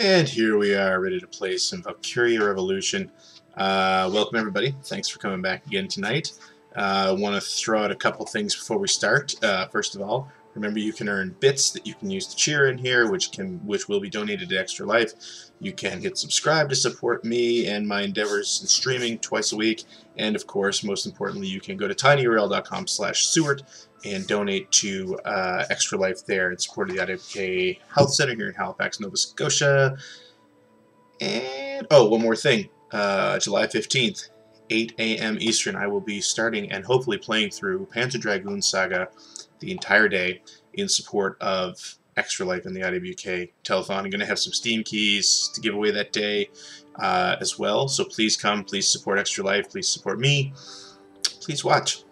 And here we are, ready to play some Valkyria Revolution. Welcome everybody. Thanks for coming back again tonight. I want to throw out a couple things before we start. First of all, remember you can earn bits that you can use to cheer in here, which will be donated to Extra Life. You can hit subscribe to support me and my endeavors in streaming twice a week. And of course, most importantly, you can go to tinyurl.com/Seward and donate to Extra Life there in support of the IWK Health Center here in Halifax, Nova Scotia. And, oh, one more thing. July 15th, 8 a.m. Eastern, I will be starting and hopefully playing through Panzer Dragoon Saga the entire day in support of Extra Life and the IWK telethon. I'm going to have some Steam keys to give away that day as well. So please come, please support Extra Life, please support me, please watch.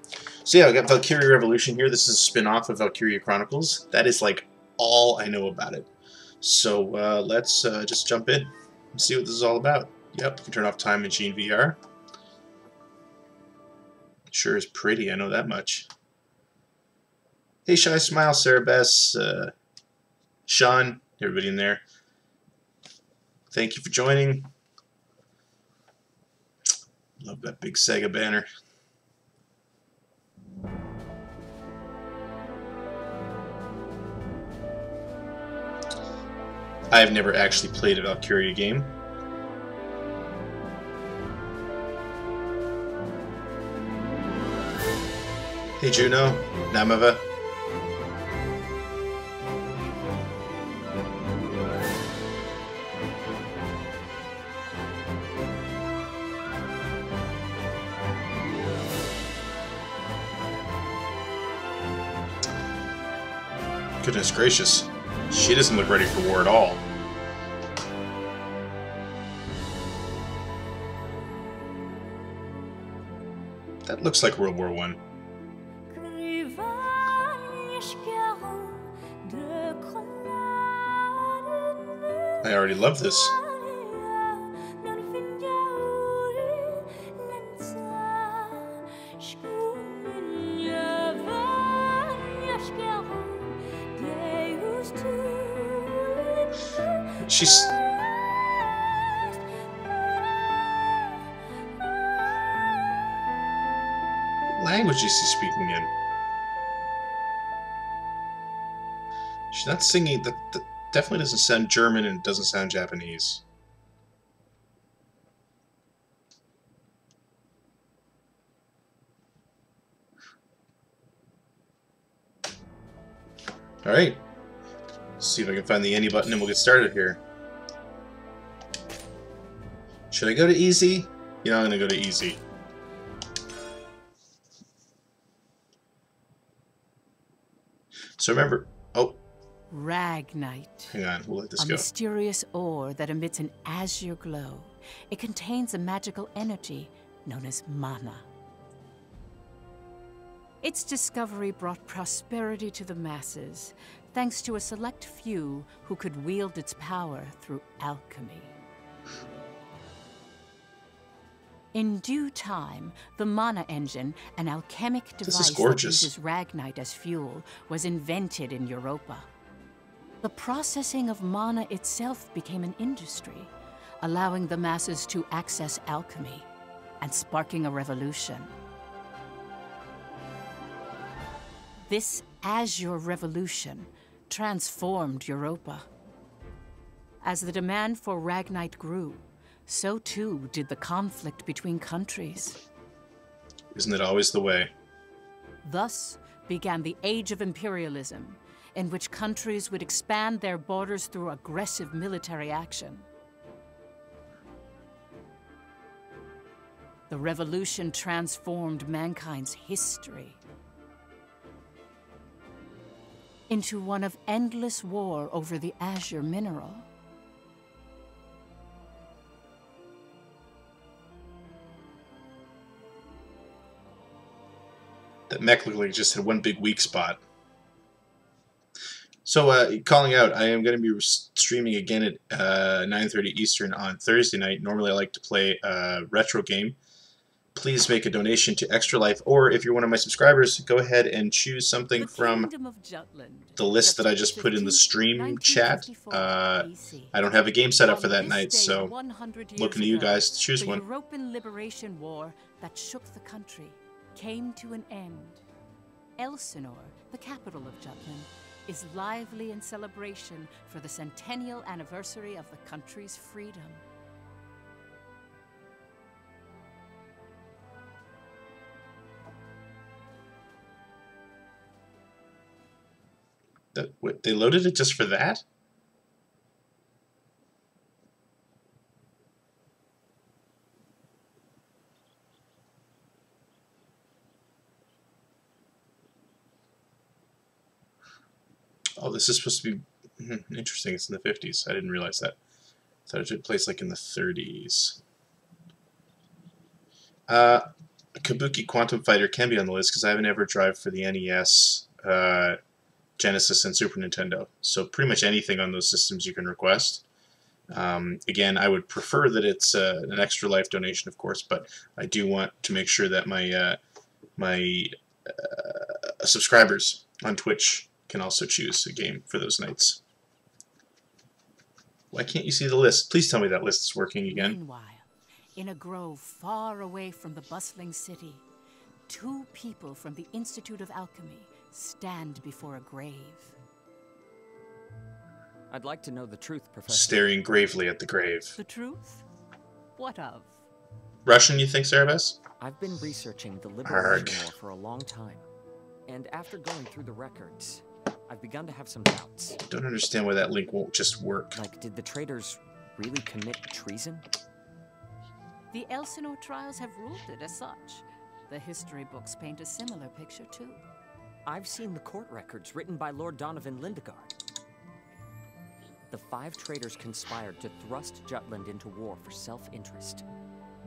So yeah, I got Valkyria Revolution here. This is a spin-off of Valkyria Chronicles. That is like all I know about it. So let's just jump in and see what this is all about. Yep, you can turn off Time Machine VR. Sure is pretty, I know that much. Hey, Shy Smile, Sarah Bess, Sean, everybody in there. Thank you for joining. Love that big Sega banner. I've never actually played a Valkyria game. Hey Juno, Namava. Goodness gracious. She doesn't look ready for war at all. That looks like World War I. I already love this. She's... What language is she speaking in? She's not singing... That definitely doesn't sound German and it doesn't sound Japanese. Alright. See if I can find the any button and we'll get started here. Should I go to easy? Yeah, I'm gonna go to easy. So remember, oh. Ragnite. Hang on, we'll let this go. A mysterious ore that emits an azure glow. It contains a magical energy known as mana. Its discovery brought prosperity to the masses, thanks to a select few who could wield its power through alchemy. In due time, the mana engine, an alchemic device that uses Ragnite as fuel, was invented in Europa. The processing of mana itself became an industry, allowing the masses to access alchemy and sparking a revolution. This Azure Revolution transformed Europa. As the demand for Ragnite grew, so too did the conflict between countries. Isn't it always the way? Thus began the Age of Imperialism, in which countries would expand their borders through aggressive military action. The revolution transformed mankind's history into one of endless war over the azure mineral. That mech looked like it just had one big weak spot. So, calling out, I am going to be streaming again at 9:30 Eastern on Thursday night. Normally I like to play a retro game. please make a donation to Extra Life, or if you're one of my subscribers, go ahead and choose something from the list that I just put in the stream chat. I don't have a game set up for that night, so looking to you guys to choose one. The European Liberation War that shook the country came to an end. Elsinore, the capital of Jutland, is lively in celebration for the centennial anniversary of the country's freedom. They loaded it just for that? Oh, this is supposed to be interesting. It's in the 50s. I didn't realize that. I thought it took place like in the 30s. Kabuki Quantum Fighter can be on the list because I haven't ever tried for the NES, Genesis, and Super Nintendo. So pretty much anything on those systems you can request. Again, I would prefer that it's an Extra Life donation, of course, but I do want to make sure that my subscribers on Twitch can also choose a game for those nights. Why can't you see the list? Please tell me that list is working again. Meanwhile, in a grove far away from the bustling city, two people from the Institute of Alchemy stand before a grave. I'd like to know the truth, Professor. Staring gravely at the grave. The truth? What of? Russian, you think, Cerebus? I've been researching the Liberation War for a long time, and after going through the records, I've begun to have some doubts. I don't understand why that link won't just work. Like, did the traitors really commit treason? The Elsinore trials have ruled it as such. The history books paint a similar picture, too. I've seen the court records written by Lord Donovan Lindegard. The 5 traitors conspired to thrust Jutland into war for self-interest.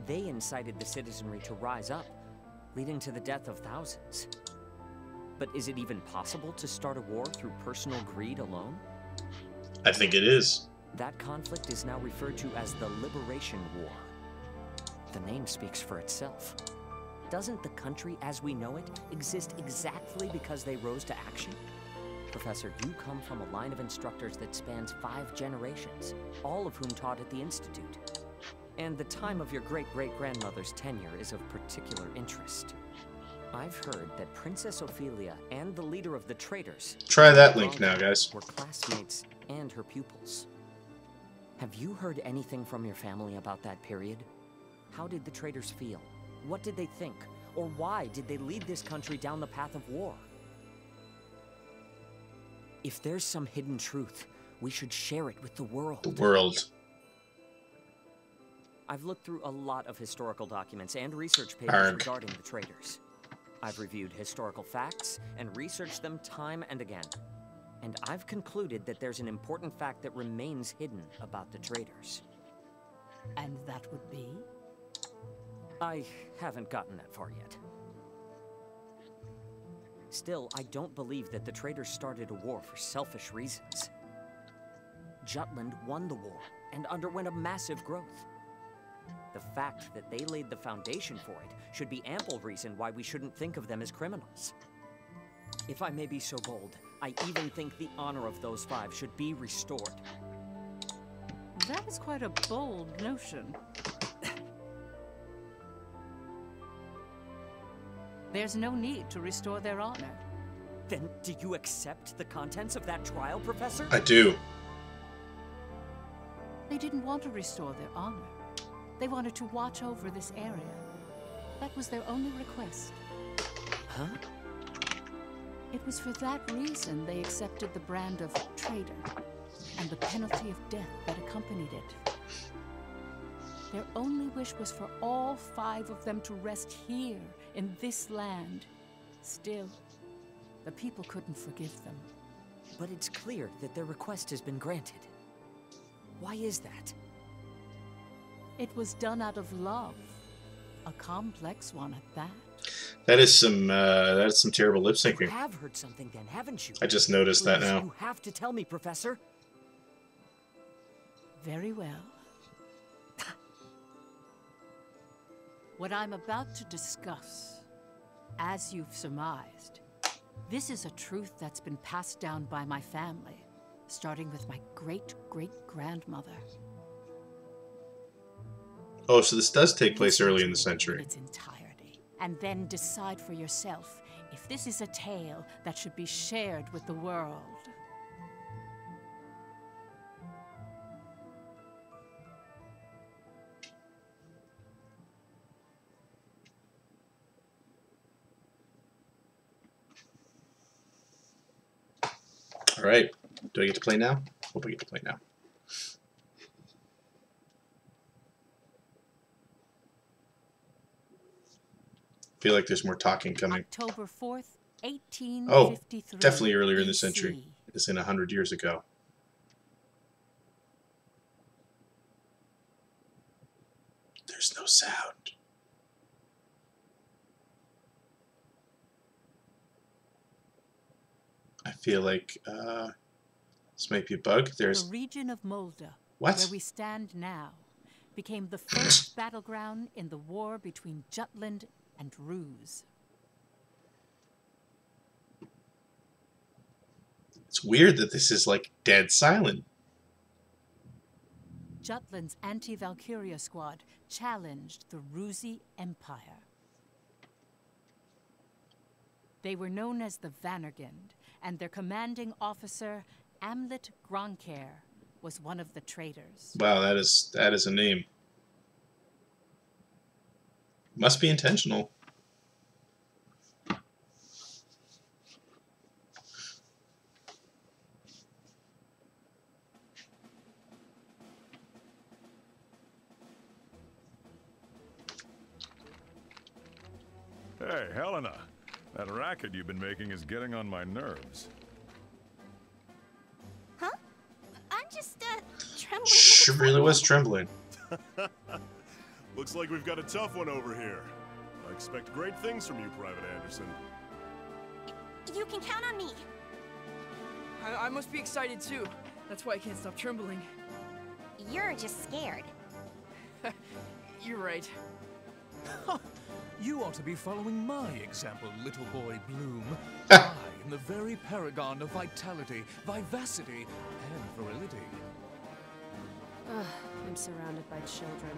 They incited the citizenry to rise up, leading to the death of thousands. But is it even possible to start a war through personal greed alone? I think it is. That conflict is now referred to as the Liberation War. The name speaks for itself. Doesn't the country as we know it exist exactly because they rose to action? Professor, you come from a line of instructors that spans 5 generations, all of whom taught at the Institute. And the time of your great-great-grandmother's tenure is of particular interest. I've heard that Princess Ophelia and the leader of the traitors... Try that link now, guys. ...were classmates and her pupils. Have you heard anything from your family about that period? How did the traitors feel? What did they think? Or why did they lead this country down the path of war? If there's some hidden truth, we should share it with the world. The world. I've looked through a lot of historical documents and research papers regarding the traitors. I've reviewed historical facts and researched them time and again. And I've concluded that there's an important fact that remains hidden about the traitors. And that would be? I haven't gotten that far yet. Still, I don't believe that the traitors started a war for selfish reasons. Jutland won the war and underwent a massive growth. The fact that they laid the foundation for it should be ample reason why we shouldn't think of them as criminals. If I may be so bold, I even think the honor of those 5 should be restored. That is quite a bold notion. There's no need to restore their honor. Then do you accept the contents of that trial, Professor? I do. They didn't want to restore their honor. They wanted to watch over this area. That was their only request. Huh? It was for that reason they accepted the brand of traitor and the penalty of death that accompanied it. Their only wish was for all 5 of them to rest here in this land. Still, the people couldn't forgive them. But it's clear that their request has been granted. Why is that? It was done out of love. A complex one at that. That is some terrible lip syncing. You have heard something then, haven't you? I just noticed that now. You have to tell me, Professor. Very well. What I'm about to discuss, as you've surmised, this is a truth that's been passed down by my family, starting with my great-great-grandmother. Oh, so this does take place early in the century. In its entirety, and then decide for yourself if this is a tale that should be shared with the world. All right. Do I get to play now? Hope I get to play now. Feel like there's more talking coming. October 4th, 1853. Oh, definitely earlier in the BC. century. It's in 100 years ago. There's no sound. I feel like this might be a bug. There's the region of Molda, what? where we stand now, became the first battleground in the war between Jutland and Ruse. It's weird that this is like dead silent. Jutland's anti-Valkyria squad challenged the Rusi Empire. They were known as the Vannergund, and their commanding officer, Amlet Gronkair, was one of the traitors. Wow, that is a name. Must be intentional. Hey, Helena. That racket you've been making is getting on my nerves. Huh? I'm just, trembling. She really was trembling. Looks like we've got a tough one over here. I expect great things from you, Private Anderson. You can count on me. I must be excited too. That's why I can't stop trembling. You're just scared. You're right. You ought to be following my example, little boy Bloom. I am the very paragon of vitality, vivacity, and virility. Ugh, I'm surrounded by children.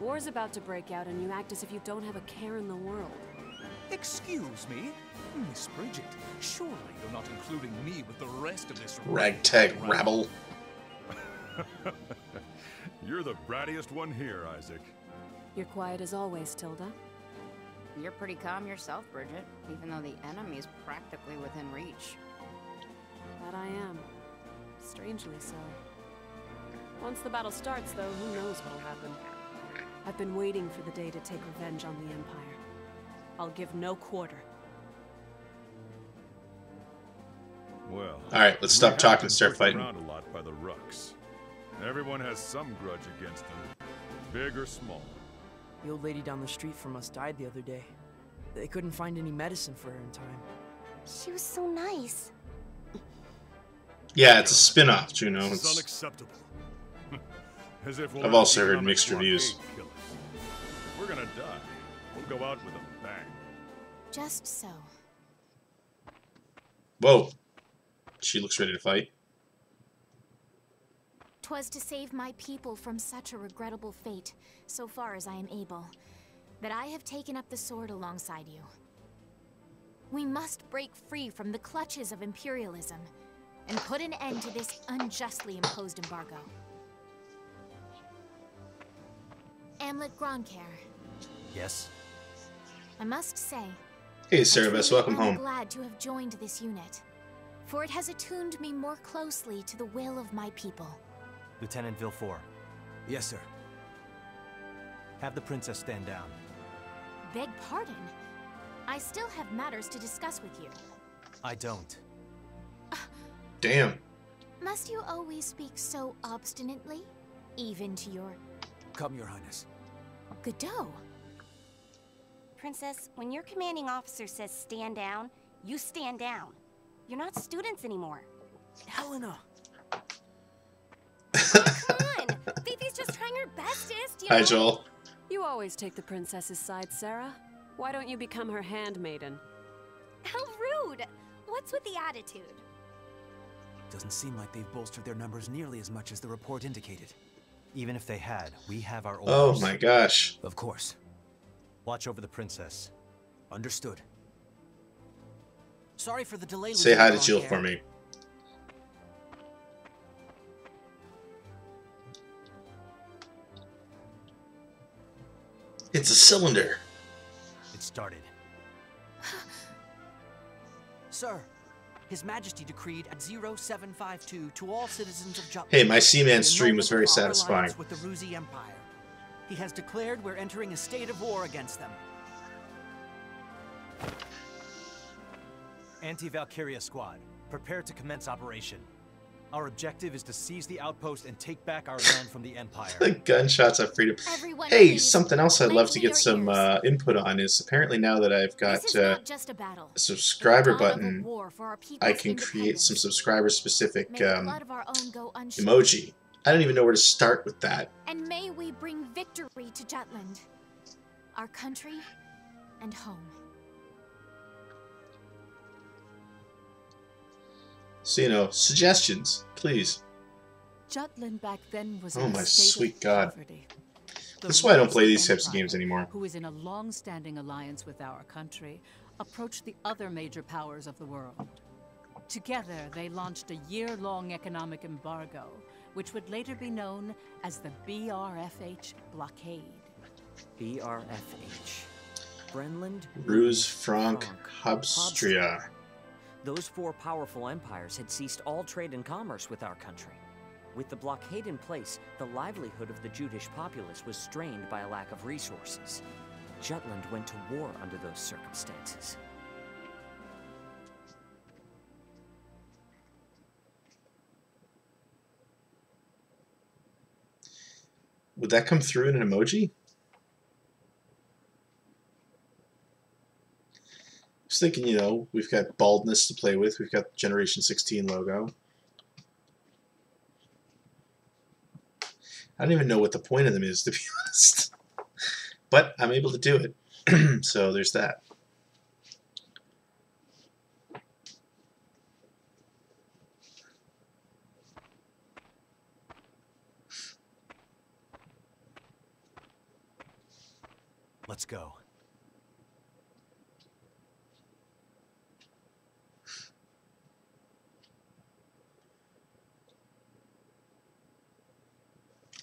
War's about to break out and you act as if you don't have a care in the world. Excuse me? Miss Bridget, surely you're not including me with the rest of this ragtag rabble. You're the brattiest one here, Isaac. You're quiet as always, Tilda. You're pretty calm yourself, Bridget, even though the enemy is practically within reach. That I am. Strangely so. Once the battle starts, though, who knows what'll happen. I've been waiting for the day to take revenge on the Empire. I'll give no quarter. Well, alright, let's stop talking and start fighting. Around a lot by the Rucks. Everyone has some grudge against them, big or small. The old lady down the street from us died the other day. They couldn't find any medicine for her in time. She was so nice. Yeah, it's a spin-off, Juno. It's unacceptable. As if I've also heard mixed reviews. If we're gonna die, we'll go out with a bang. Just so. Whoa. She looks ready to fight. 'Twas to save my people from such a regrettable fate, so far as I am able, that I have taken up the sword alongside you. We must break free from the clutches of imperialism and put an end to this unjustly imposed embargo. Amlet Gronkair. Yes? I must say, Hey, Cerebus, welcome I'm home. glad to have joined this unit, for it has attuned me more closely to the will of my people. Lieutenant Villefort. Yes, sir. Have the princess stand down. Beg pardon? I still have matters to discuss with you. I don't. Damn. Must you always speak so obstinately? Even to your... Come, Your Highness. Godot. Princess, when your commanding officer says stand down, you stand down. You're not students anymore. Helena! Come on! Fifi's just trying her bestest, you know? Hi, Joel. You always always take the princess's side, Sarah. Why don't you become her handmaiden? How rude! What's with the attitude? Doesn't seem like they've bolstered their numbers nearly as much as the report indicated. Even if they had, we have our orders. Oh my gosh. Of course. Watch over the princess. Understood. Sorry for the delay. Say hi to Jill for me. It's a cylinder. It started. Sir, His Majesty decreed at 0752 to all citizens of Jutland. Hey, my Seaman stream was very satisfying. With the Ruzi Empire. He has declared we're entering a state of war against them. Anti-Valkyria squad, prepare to commence operation. Our objective is to seize the outpost and take back our land from the Empire. The gunshots of freedom. Hey, something else I'd love to get some input on is apparently now that I've got a subscriber button, I can create some subscriber-specific emoji. I don't even know where to start with that. And may we bring victory to Jutland, our country and home. So, you know, suggestions, please. Jutland back then was oh in my a state sweet of God. poverty. That's why I don't play these types of games anymore. Who is in a long-standing alliance with our country, approached the other major powers of the world. Together, they launched a year-long economic embargo, which would later be known as the BRFH blockade. BRFH. Brenland, Ruse, Frank, Habstria. Those four powerful empires had ceased all trade and commerce with our country. With the blockade in place, the livelihood of the Jutish populace was strained by a lack of resources. Jutland went to war under those circumstances. Would that come through in an emoji? Just thinking, you know, we've got baldness to play with. We've got the Generation 16 logo. I don't even know what the point of them is, to be honest. But I'm able to do it. So there's that. Let's go.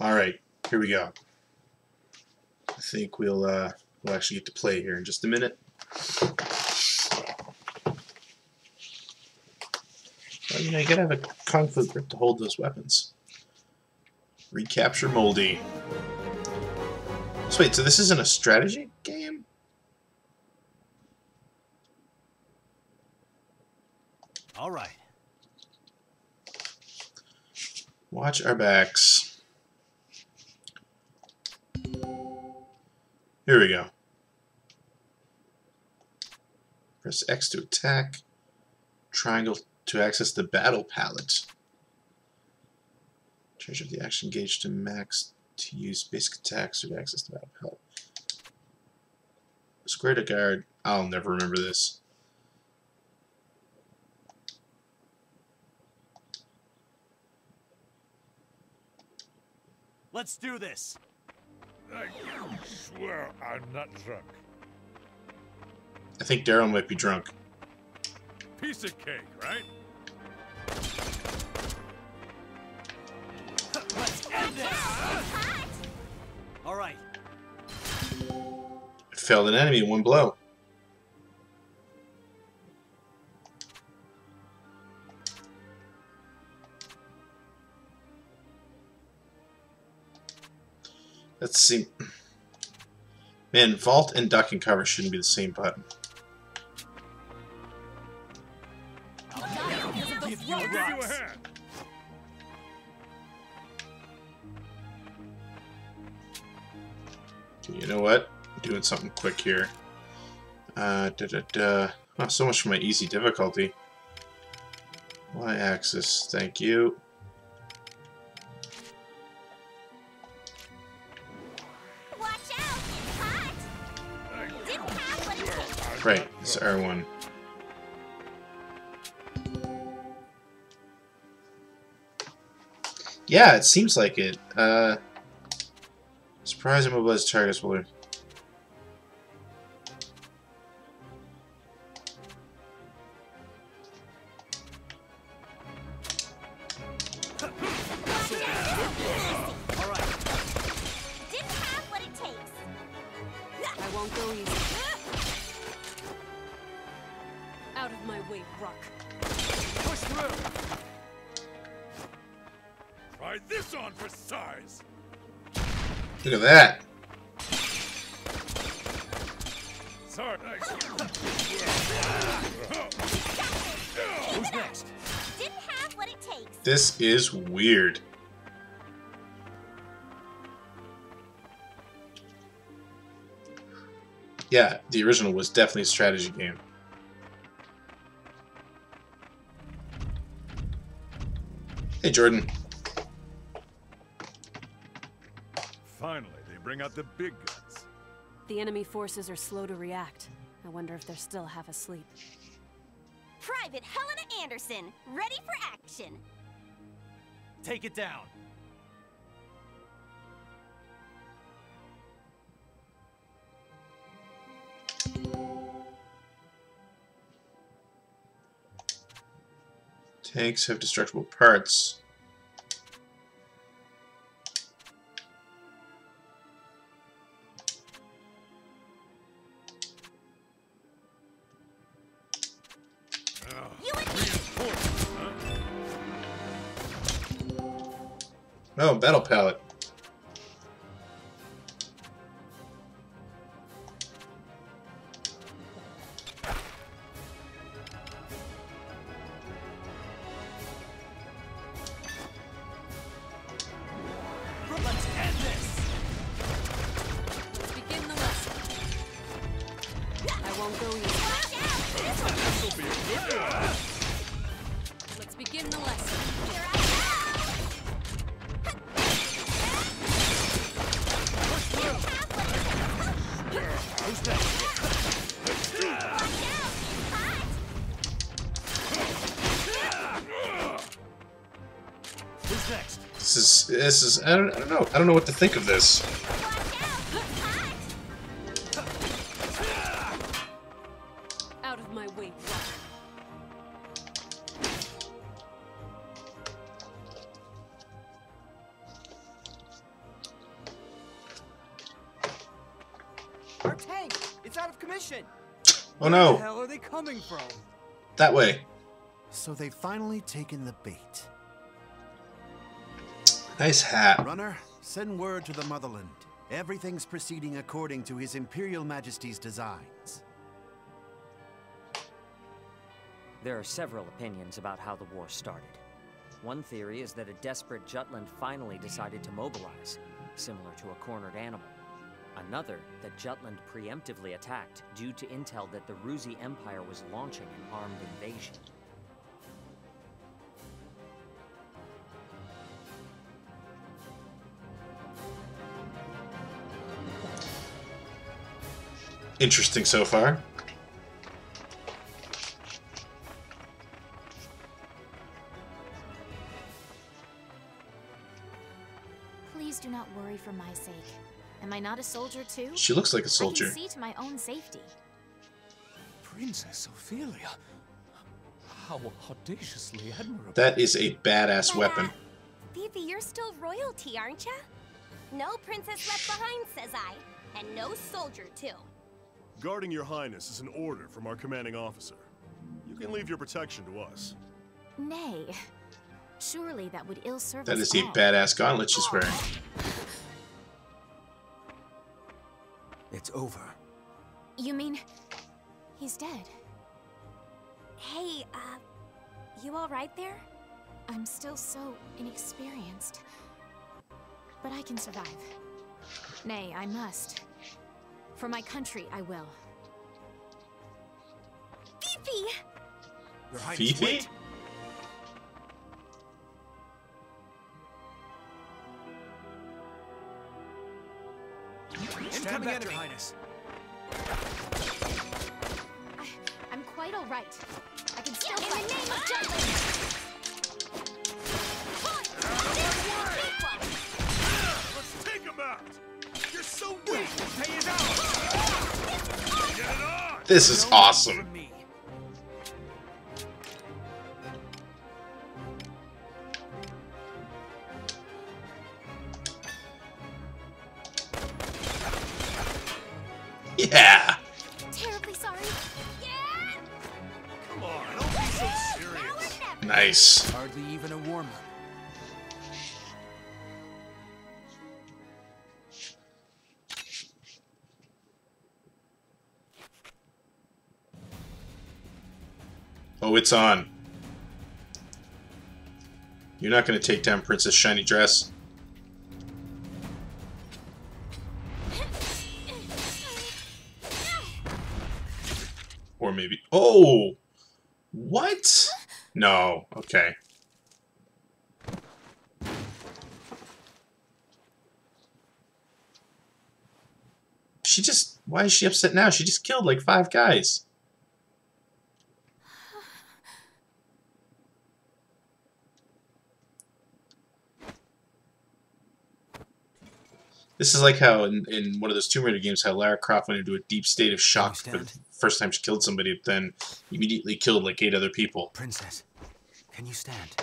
All right, here we go. I think we'll actually get to play here in just a minute. Well, you know, you gotta have a Kung Fu grip to hold those weapons. Recapture Moldy. So wait, so this isn't a strategy game? All right. Watch our backs. Here we go. Press X to attack. Triangle to access the battle palette. Charge up the action gauge to max to use basic attacks or to access the battle palette. Square to guard. I'll never remember this. Let's do this. I swear I'm not drunk. I think Daryl might be drunk. Piece of cake, right? Let's end this! All right. Felled an enemy in one blow. Let's see. Man, vault and duck and cover shouldn't be the same button. I'll give you a hand. You know what? I'm doing something quick here. Oh, so much for my easy difficulty. Y-axis, thank you. Watch out! right. It's R1. Yeah, it seems like it. Surprise immobilized targets will... Look at that. Sorry. Who's next? Didn't have what it takes. This is weird. Yeah, the original was definitely a strategy game. Hey, Jordan. Finally, they bring out the big guns. The enemy forces are slow to react. I wonder if they're still half asleep. Private Helena Anderson, ready for action. Take it down. Tanks have destructible parts. Oh, battle pallet. Let's end this. Let's begin the lesson. I won't go easy. This will be a good one. Let's begin the lesson. Who's next? Who's next? This is I don't know. I don't know what to think of this. Out of my way, rock. Our tank! It's out of commission! Oh no! Where the hell are they coming from? That way. So they've finally taken the bait. Nice hat. Runner, send word to the motherland. Everything's proceeding according to His Imperial Majesty's designs. There are several opinions about how the war started. One theory is that a desperate Jutland finally decided to mobilize, similar to a cornered animal. Another, that Jutland preemptively attacked due to intel that the Ruzi Empire was launching an armed invasion. Interesting so far. Please do not worry for my sake. Am I not a soldier too? She looks like a soldier. I can see to my own safety. Princess Ophelia. How audaciously admirable. That is a badass weapon. Phoebe, you're still royalty, aren't ya? No princess left behind, says I. And no soldier, too. Guarding your highness is an order from our commanding officer. You can leave your protection to us. Nay. Surely that would ill serve That us is a all. badass gauntlet she's wearing. It's over. You mean he's dead? Hey, you all right there? I'm still so inexperienced. But I can survive. Nay, I must. For my country, I will. Fifi! Your Highness, Fifi? wait. Incoming enemy, Highness. quite all right. I can still fight. In the name of justice. Let's take him out. You're so weak. Pay it out. Get it on. This is awesome. Yeah. Terribly sorry. Yeah. Come on, don't be so serious. Nice. Hardly even a warm-up. Oh, it's on. You're not going to take down Princess Shiny Dress. Or maybe... Oh! What? No. Okay. She just... Why is she upset now? She just killed like 5 guys. This is like how in one of those Tomb Raider games, how Lara Croft went into a deep state of shock for the first time she killed somebody, but then immediately killed like 8 other people. Princess, can you stand?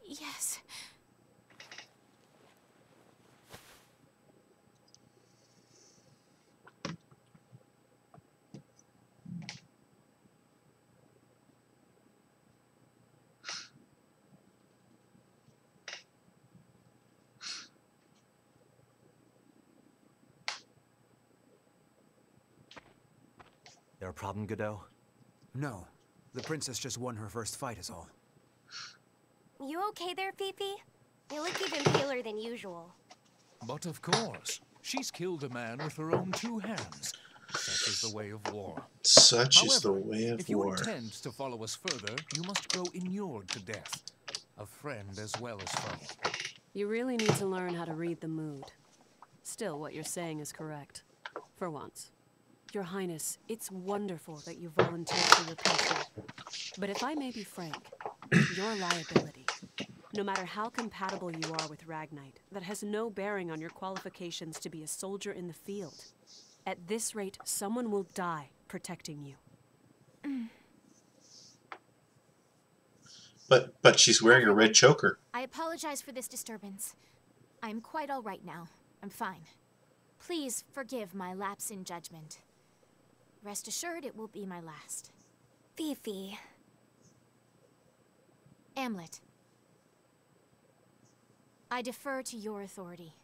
Yes. There a problem, Godot? No. The princess just won her first fight is all. You okay there, Fifi? You look even paler than usual. But of course, she's killed a man with her own 2 hands. Such is the way of war. Such is the way of if you war. intend to follow us further, you must grow inured to death. A friend as well as foe. You really need to learn how to read the mood. Still, what you're saying is correct. For once. Your Highness, it's wonderful that you volunteered for your country. But if I may be frank, you're a liability. No matter how compatible you are with Ragnite, that has no bearing on your qualifications to be a soldier in the field. At this rate, someone will die protecting you. But she's wearing a red choker. I apologize for this disturbance. I'm quite all right now. I'm fine. Please forgive my lapse in judgment. Rest assured it will be my last. Fifi. Amlet. I defer to your authority.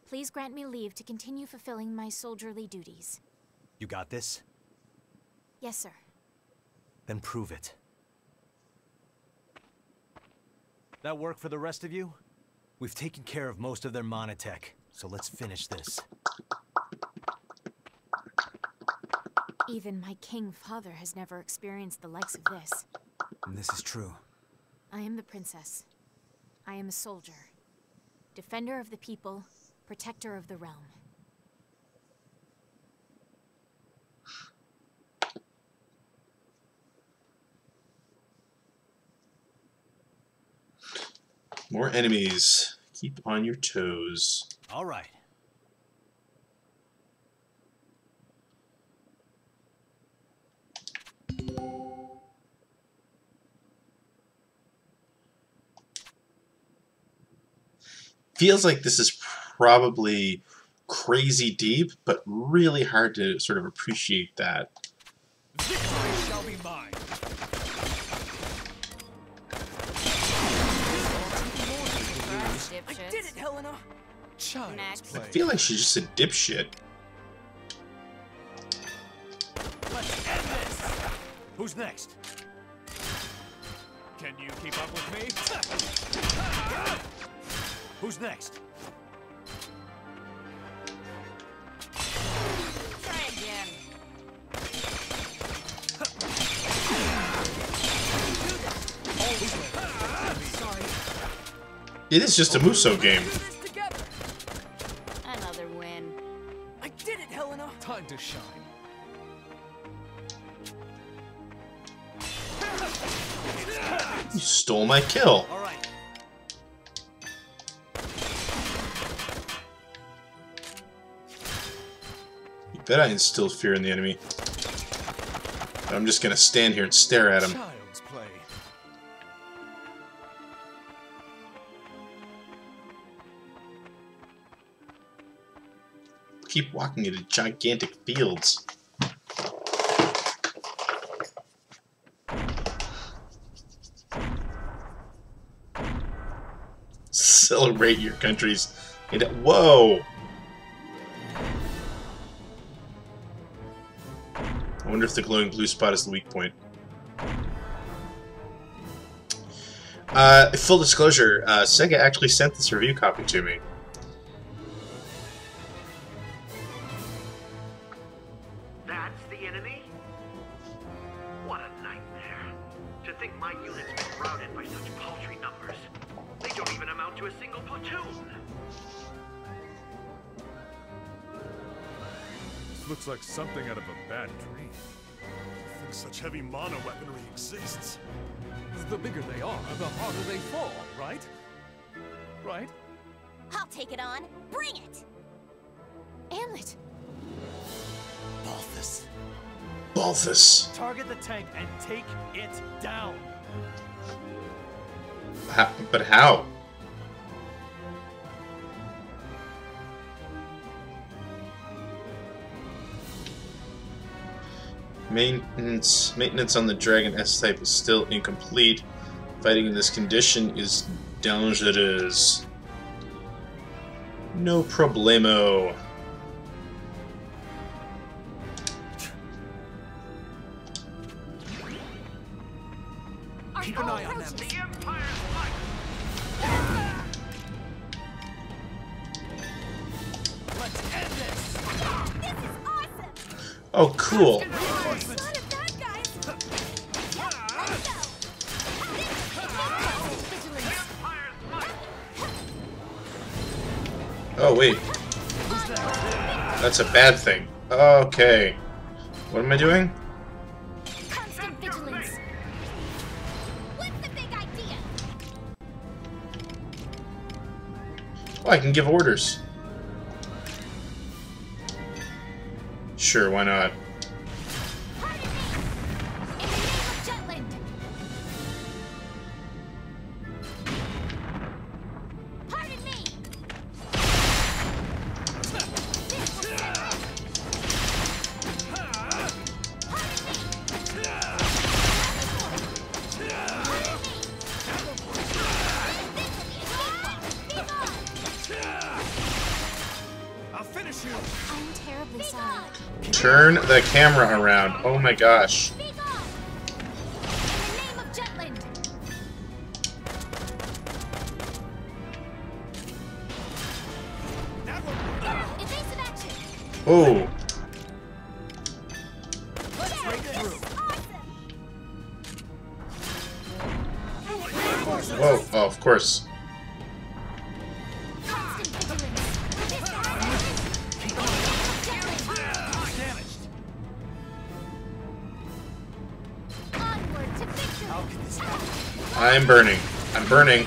Please grant me leave to continue fulfilling my soldierly duties. You got this? Yes, sir. Then prove it. That work for the rest of you? We've taken care of most of their monotech, so let's finish this. Even my king father has never experienced the likes of this. And this is true. I am the princess. I am a soldier. Defender of the people, protector of the realm. More enemies. Keep on your toes. All right. Feels like this is probably crazy deep, but really hard to sort of appreciate that. Victory shall be mine. I did it, Helena! Child's I play. feel like she's just a dipshit. Let's end this! Who's next? Can you keep up with me? Who's next? Try again. It is just a Muso game. Another win. I did it, Helena! Time to shine. stole my kill. All right. You bet I instilled fear in the enemy. I'm just gonna stand here and stare at him. Child's play. Keep walking into gigantic fields. Celebrate your country's... Whoa! I wonder if the glowing blue spot is the weak point. Full disclosure, Sega actually sent this review copy to me. That's the enemy? What a nightmare. To think my unit's been routed by such paltry numbers. They don't even amount to a single platoon. This looks like something out of a bad dream. I think such heavy mana weaponry exists. The bigger they are, the harder they fall, right? Right? I'll take it on. Bring it! Amulet! Balthus. Balthus. Target the tank and take it down. But how? Maintenance on the Dragon S-type is still incomplete. Fighting in this condition is dangerous. No problemo. Keep an eye on them. The Empire's fight! Let's end this. This is awesome! Oh, cool. Oh, wait. That's a bad thing. Okay. What am I doing? Constant vigilance. What's the big idea? Oh, I can give orders. Sure, why not? Turn the camera around. Oh my gosh. Oh. Whoa, oh, of course. I'm burning. I'm burning.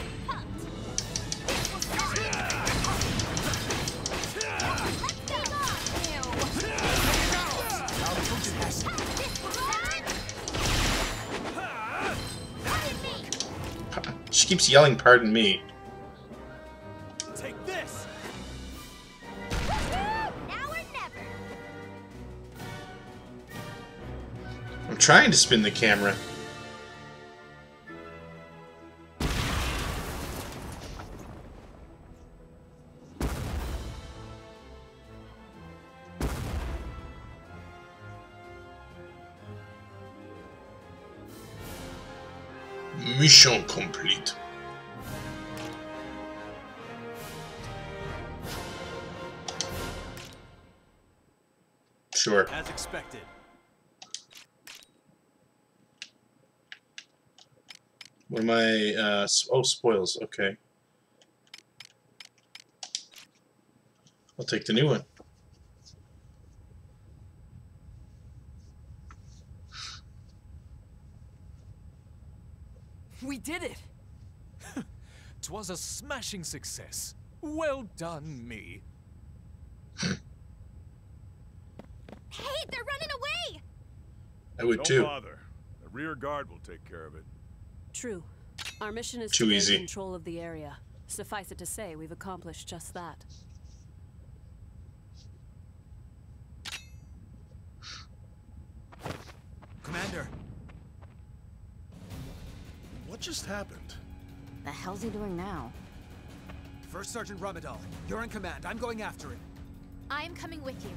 She keeps yelling, "Pardon me." Take this. I'm trying to spin the camera. Mission complete. Sure. As expected. What am I? Oh, spoils. Okay. I'll take the new one. We did it! was a smashing success. Well done, me. Hey, they're running away! I would Don't too. bother. The rear guard will take care of it. True. Our mission is Too to easy. gain control of the area. Suffice it to say, we've accomplished just that. Commander! What just happened? The hell's he doing now? First Sergeant Ramadal, you're in command. I'm going after it. I am coming with you.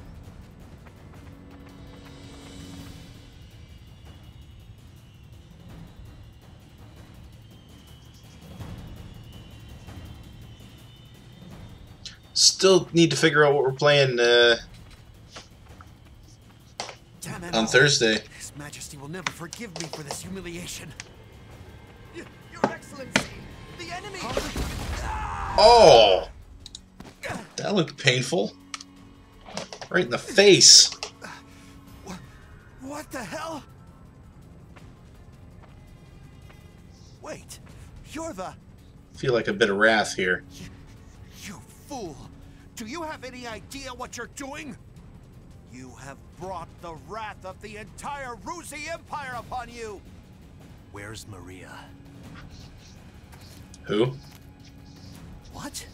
Still need to figure out what we're playing on Thursday. His Majesty will never forgive me for this humiliation. Your Excellency, the enemy! Oh! That looked painful. Right in the face. What the hell? Wait, you're the... Feel like a bit of wrath here. You fool! Do you have any idea what you're doing? You have brought the wrath of the entire Ruzi Empire upon you! Where's Maria? Who? What?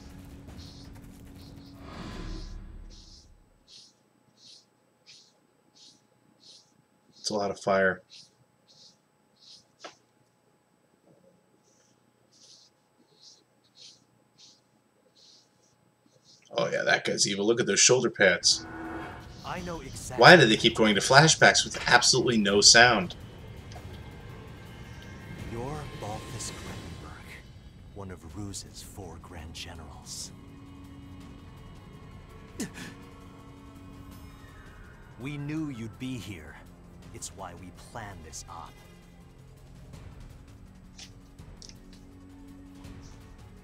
It's a lot of fire. Oh yeah, that guy's evil. Look at those shoulder pads. I know exactly. Why do they keep going to flashbacks with absolutely no sound? You're Balthus Kremenberg, one of Ruz's 4 Grand Generals. We knew you'd be here. It's why we planned this op.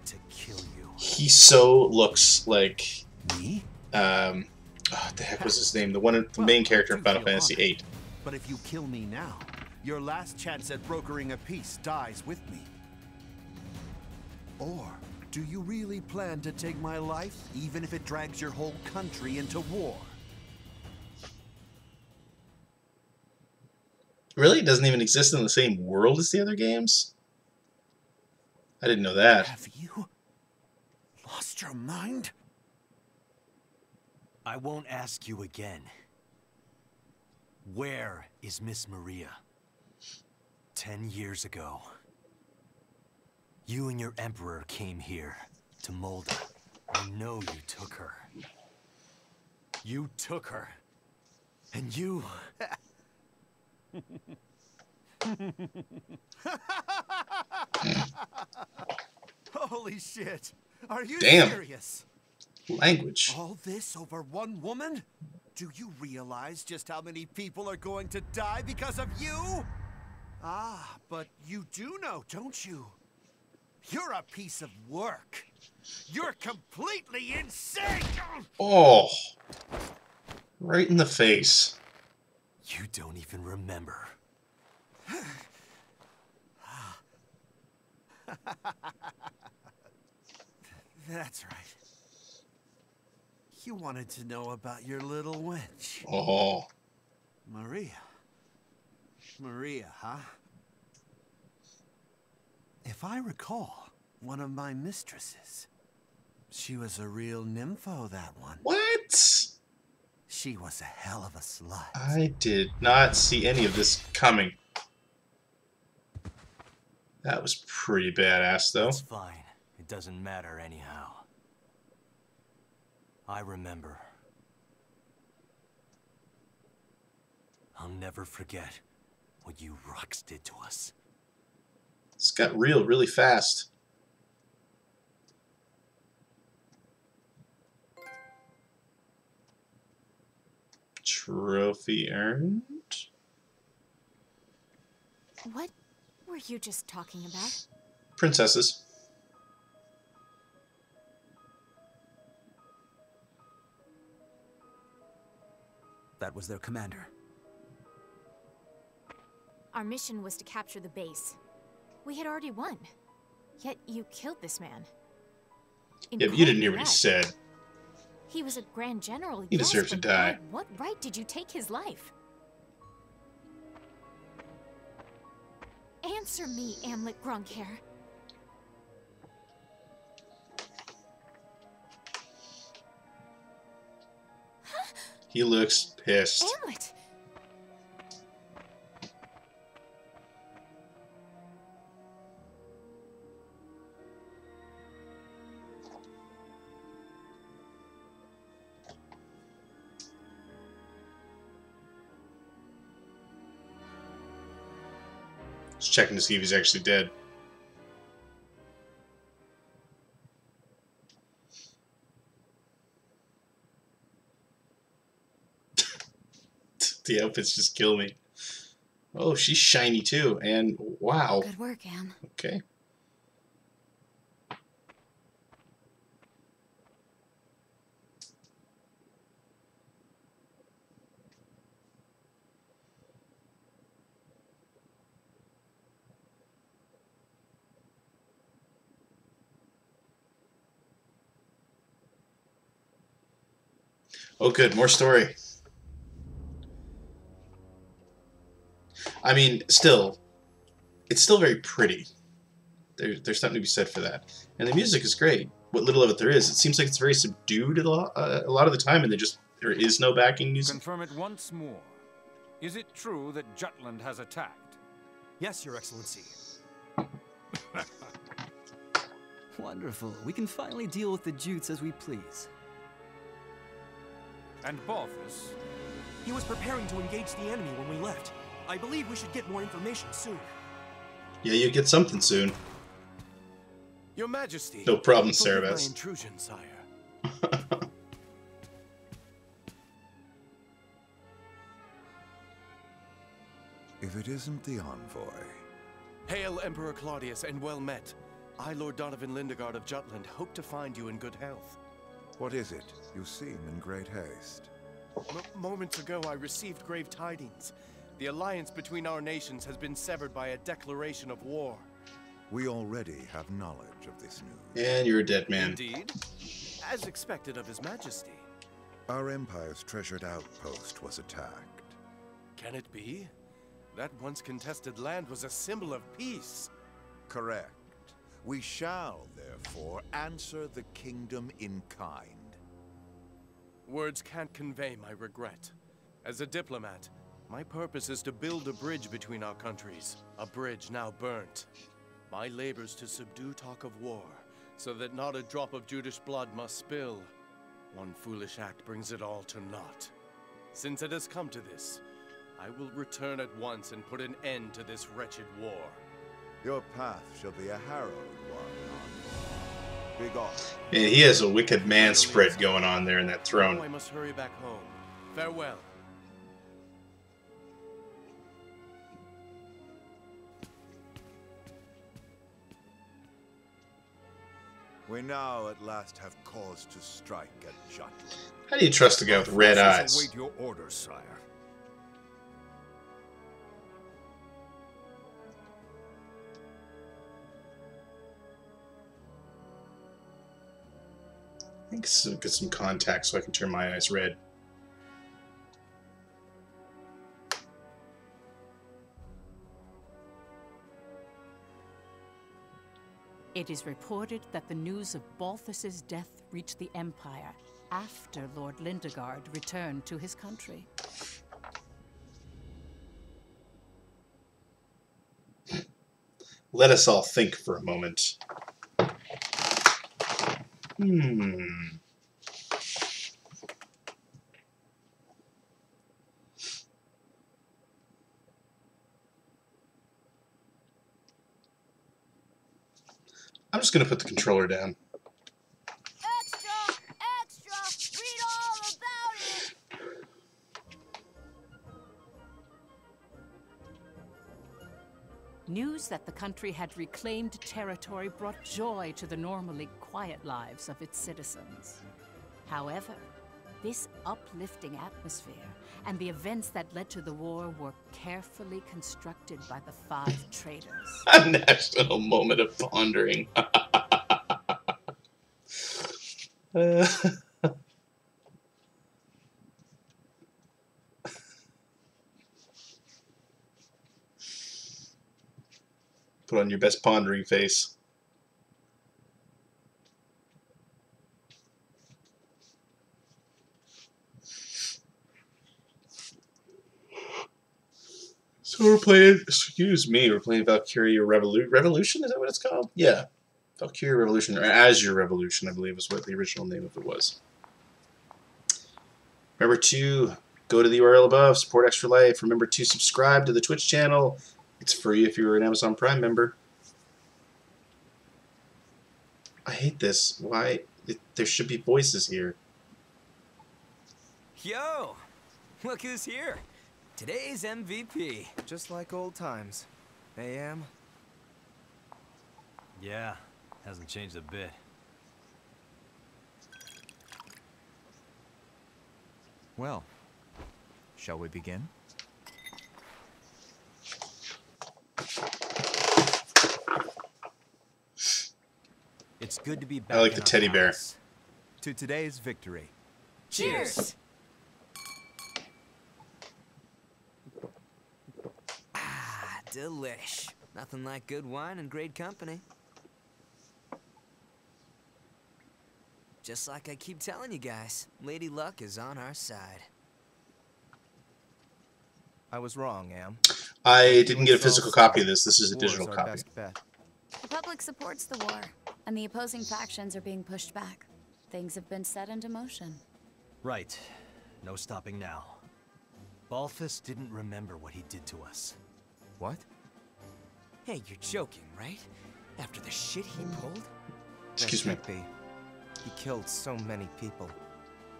To kill you. He so looks like me. Oh, what the heck was his name? The main character in Final Fantasy VIII. But if you kill me now, your last chance at brokering a peace dies with me. Or do you really plan to take my life, even if it drags your whole country into war? Really? It doesn't even exist in the same world as the other games? I didn't know that. Have you lost your mind? I won't ask you again. Where is Miss Maria? 10 years ago, you and your Emperor came here to Molda. I know you took her. You took her. And you... Holy shit! Are you Damn. serious? Language. All this over one woman? Do you realize just how many people are going to die because of you? Ah, but you do know, don't you? You're a piece of work. You're completely insane! Oh! Right in the face. You don't even remember. That's right. You wanted to know about your little wench. Oh. Maria. Maria, huh? If I recall, one of my mistresses. She was a real nympho, that one. What? She was a hell of a slut. I did not see any of this coming. That was pretty badass, though. That's fine. It doesn't matter anyhow. I remember. I'll never forget what you Rux did to us. This got real really fast. Trophy earned? What were you just talking about? Princesses. That was their commander. Our mission was to capture the base. We had already won. Yet you killed this man. Yeah, but you didn't hear what he said. He was a Grand General. He deserves to die. By what right did you take his life? Answer me, Amlet Gronkhair. He looks pissed. Amlet! Just checking to see if he's actually dead. The outfits just kill me. Oh, she's shiny too, and wow. Good work, Anne. Okay. Oh, good. More story. I mean, still, it's still very pretty. There's something to be said for that. And the music is great. What little of it there is, it seems like it's very subdued a lot of the time, and there is no backing music. Confirm it once more. Is it true that Jutland has attacked? Yes, Your Excellency. Wonderful. We can finally deal with the Jutes as we please. And Balthus? He was preparing to engage the enemy when we left. I believe we should get more information soon. Yeah, you get something soon. Your Majesty. No problem, Forgive my Cerebus. intrusion, sire. If it isn't the envoy. Hail, Emperor Claudius, and well met. I, Lord Donovan Lindegard of Jutland, hope to find you in good health. What is it? You seem in great haste. Moments ago, I received grave tidings. The alliance between our nations has been severed by a declaration of war. We already have knowledge of this news. And you're a dead man. Indeed. As expected of His Majesty. Our Empire's treasured outpost was attacked. Can it be? That once contested land was a symbol of peace. Correct. We shall, therefore, answer the kingdom in kind. Words can't convey my regret. As a diplomat, my purpose is to build a bridge between our countries, a bridge now burnt. My labors to subdue talk of war, so that not a drop of Judish blood must spill. One foolish act brings it all to naught. Since it has come to this, I will return at once and put an end to this wretched war. Your path shall be a harrowed one. Big off. Man, he has a wicked man spread going on there in that throne. Now I must hurry back home. Farewell. We now at last have cause to strike at Jutland. How do you trust a guy with red eyes? Await your orders, sire. I think get some contacts so I can turn my eyes red. It is reported that the news of Balthus's death reached the Empire after Lord Lindegard returned to his country. Let us all think for a moment. I'm just going to put the controller down. Extra! Extra! Read all about it! News that the country had reclaimed territory brought joy to the normally quiet lives of its citizens. However, This uplifting atmosphere and the events that led to the war were carefully constructed by the 5 traitors. A national moment of pondering. Put on your best pondering face. So we're playing, excuse me, we're playing Valkyria Revolution? Is that what it's called? Yeah. Valkyria Revolution, or Azure Revolution, I believe is what the original name of it was. Remember to go to the URL above, support Extra Life. Remember to subscribe to the Twitch channel. It's free if you're an Amazon Prime member. I hate this. Why? There should be voices here. Yo! Look who's here. Today's MVP. Just like old times. AM? Yeah, hasn't changed a bit. Well, shall we begin? It's good to be back. I like the teddy bear. To today's victory. Cheers! Delish. Nothing like good wine and great company. Just like I keep telling you guys, Lady Luck is on our side. I was wrong, Am. I didn't get a physical copy of this. This is a digital copy. The public supports the war, and the opposing factions are being pushed back. Things have been set into motion. Right. No stopping now. Balthus didn't remember what he did to us. What? Hey, you're joking, right? After the shit he pulled? Excuse me. He killed so many people.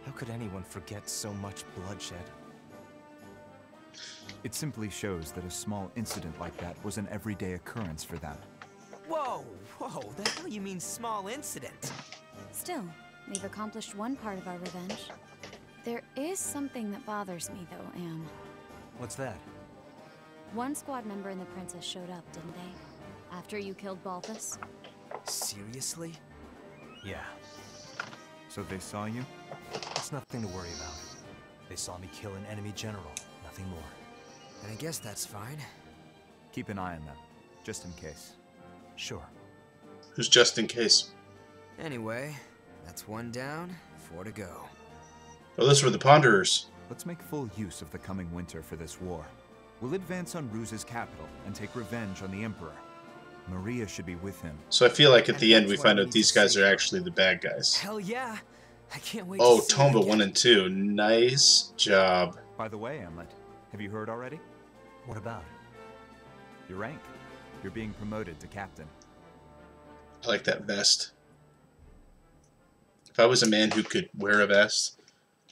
How could anyone forget so much bloodshed? It simply shows that a small incident like that was an everyday occurrence for them. Whoa, whoa, the hell you mean small incident? Still, we've accomplished one part of our revenge. There is something that bothers me, though, Am. What's that? One squad member and the princess showed up, didn't they? After you killed Balthus? Seriously? Yeah. So they saw you? It's nothing to worry about. They saw me kill an enemy general, nothing more. And I guess that's fine. Keep an eye on them, just in case. Sure. Who's just in case? Anyway, that's 1 down, 4 to go. Oh, those were the Ponderers. Let's make full use of the coming winter for this war. We'll advance on Ruse's capital and take revenge on the Emperor. Maria should be with him. So I feel like at the end we find out these guys are actually the bad guys. Hell yeah! I can't wait Oh, to see Tomba it 1 and 2. Nice job. By the way, Amlet, have you heard already? What about? Your rank. You're being promoted to captain. I like that vest. If I was a man who could wear a vest,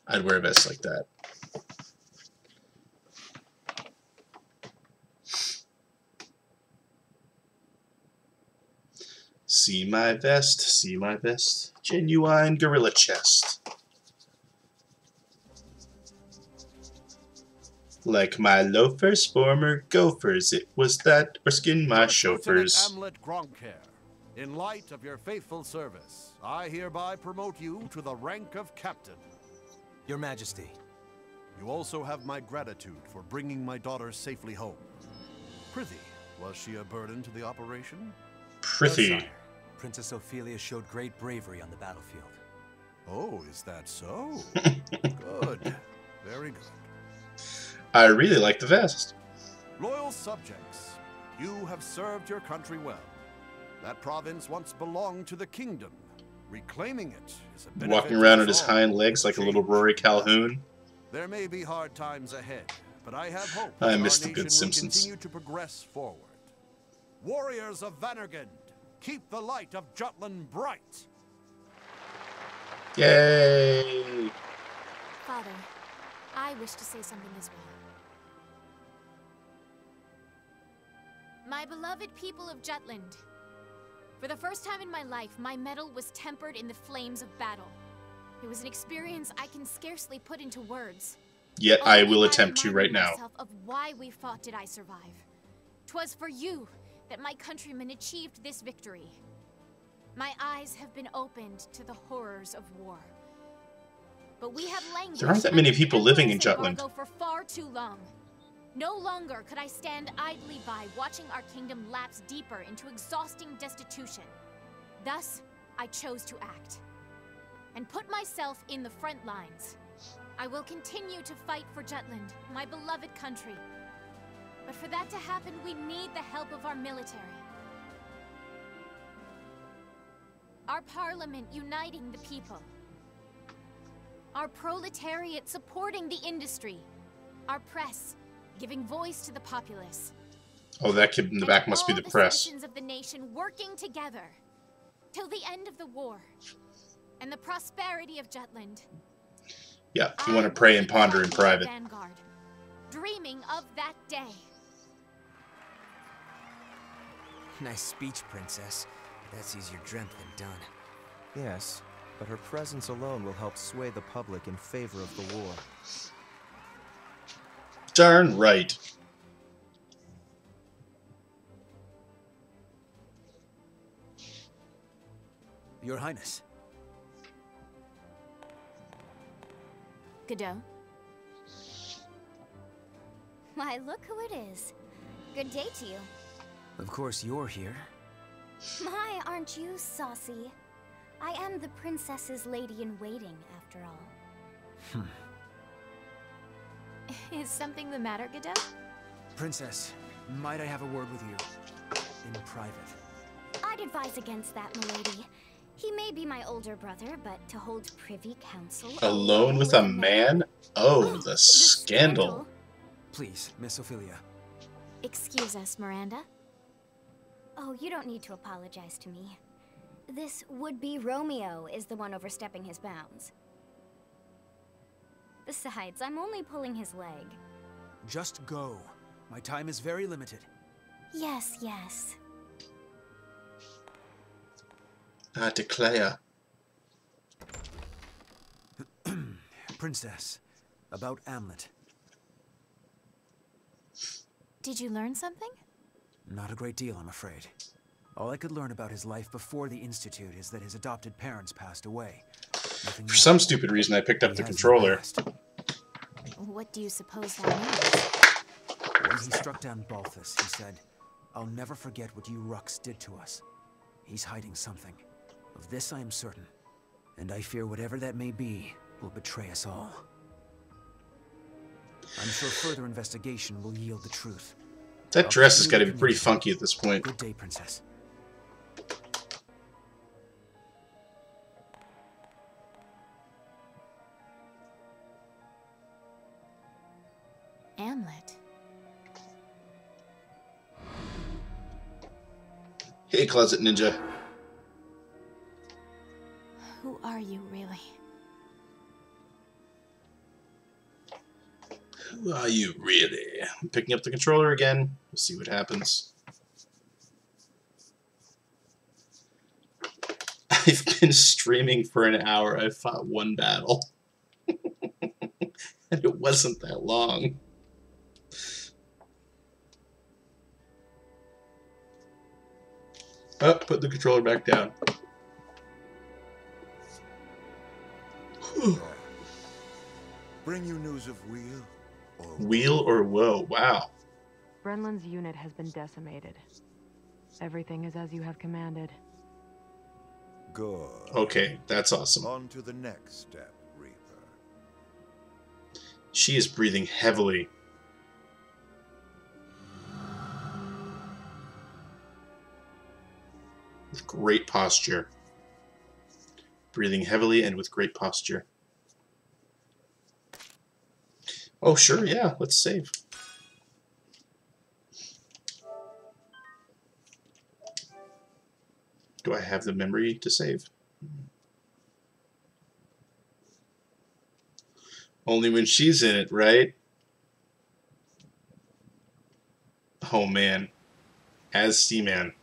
I'd wear a vest like that. See my vest, genuine gorilla chest. Like my loafers, former gophers, it was that, or skin my chauffeurs. Lieutenant Amlet Gronker, in light of your faithful service, I hereby promote you to the rank of captain. Your Majesty. You also have my gratitude for bringing my daughter safely home. Prithee, was she a burden to the operation? Prithee. No, sire. Princess Ophelia showed great bravery on the battlefield. Oh, is that so? Good. Very good. I really like the vest. Loyal subjects, you have served your country well. That province once belonged to the kingdom. Reclaiming it is a benefit. Walking around on his hind legs like a little Rory Calhoun. There may be hard times ahead, but I have hope I that miss our the good nation will Simpsons. continue to progress forward. Warriors of Vannergund, keep the light of Jutland bright. Yay! Father, I wish to say something as well. My beloved people of Jutland, for the first time in my life, my mettle was tempered in the flames of battle. It was an experience I can scarcely put into words. Yet I will attempt to right now. Of why we fought did I survive. 'Twas for you that my countrymen achieved this victory. My eyes have been opened to the horrors of war. But we have languished. There aren't that many people living in Jutland. For far too long. No longer could I stand idly by watching our kingdom lapse deeper into exhausting destitution. Thus, I chose to act and put myself in the front lines. I will continue to fight for Jutland, my beloved country. But for that to happen, we need the help of our military. Our parliament uniting the people. Our proletariat supporting the industry. Our press giving voice to the populace. Oh, that kid in the back must be the press. Citizens of the nation working together till the end of the war and the prosperity of Jutland. Yeah, if you want to pray and ponder in private. Vanguard, dreaming of that day. Nice speech, Princess. That's easier dreamt than done. Yes, but her presence alone will help sway the public in favor of the war. Darn right. Your Highness. Godot? Why, look who it is. Good day to you. Of course you're here. My, aren't you saucy? I am the princess's lady-in-waiting, after all. Is something the matter, Godot? Princess, might I have a word with you? In private. I'd advise against that, milady. He may be my older brother, but to hold privy council... Alone with a man? Oh, the scandal. Please, Miss Ophelia. Excuse us, Miranda. Oh, you don't need to apologize to me. This would-be Romeo is the one overstepping his bounds. Besides, I'm only pulling his leg. Just go. My time is very limited. Yes, yes. Declare. Princess, about Amlet. Did you learn something? Not a great deal, I'm afraid. All I could learn about his life before the Institute is that his adopted parents passed away. For some stupid reason, I picked up the controller. What do you suppose that means? When he struck down Balthus, he said, "I'll never forget what you Ruks did to us." He's hiding something. Of this I am certain. And I fear whatever that may be will betray us all. I'm sure further investigation will yield the truth. That dress has got to be pretty funky at this point. Good day, Princess. Amlet. Hey, Closet Ninja. Who are you, really? Who are you, really? I'm picking up the controller again. We'll see what happens. I've been streaming for an hour. I fought one battle. And it wasn't that long. Oh, put the controller back down. Bring you news of Wheel or Wheel or woe? Wow. Brenlin's unit has been decimated. Everything is as you have commanded. Good. Okay, that's awesome. On to the next step, Reaper. She is breathing heavily. With great posture. Breathing heavily and with great posture. Oh, sure, yeah, let's save. Do I have the memory to save? Only when she's in it, right? Oh, man. As Seaman.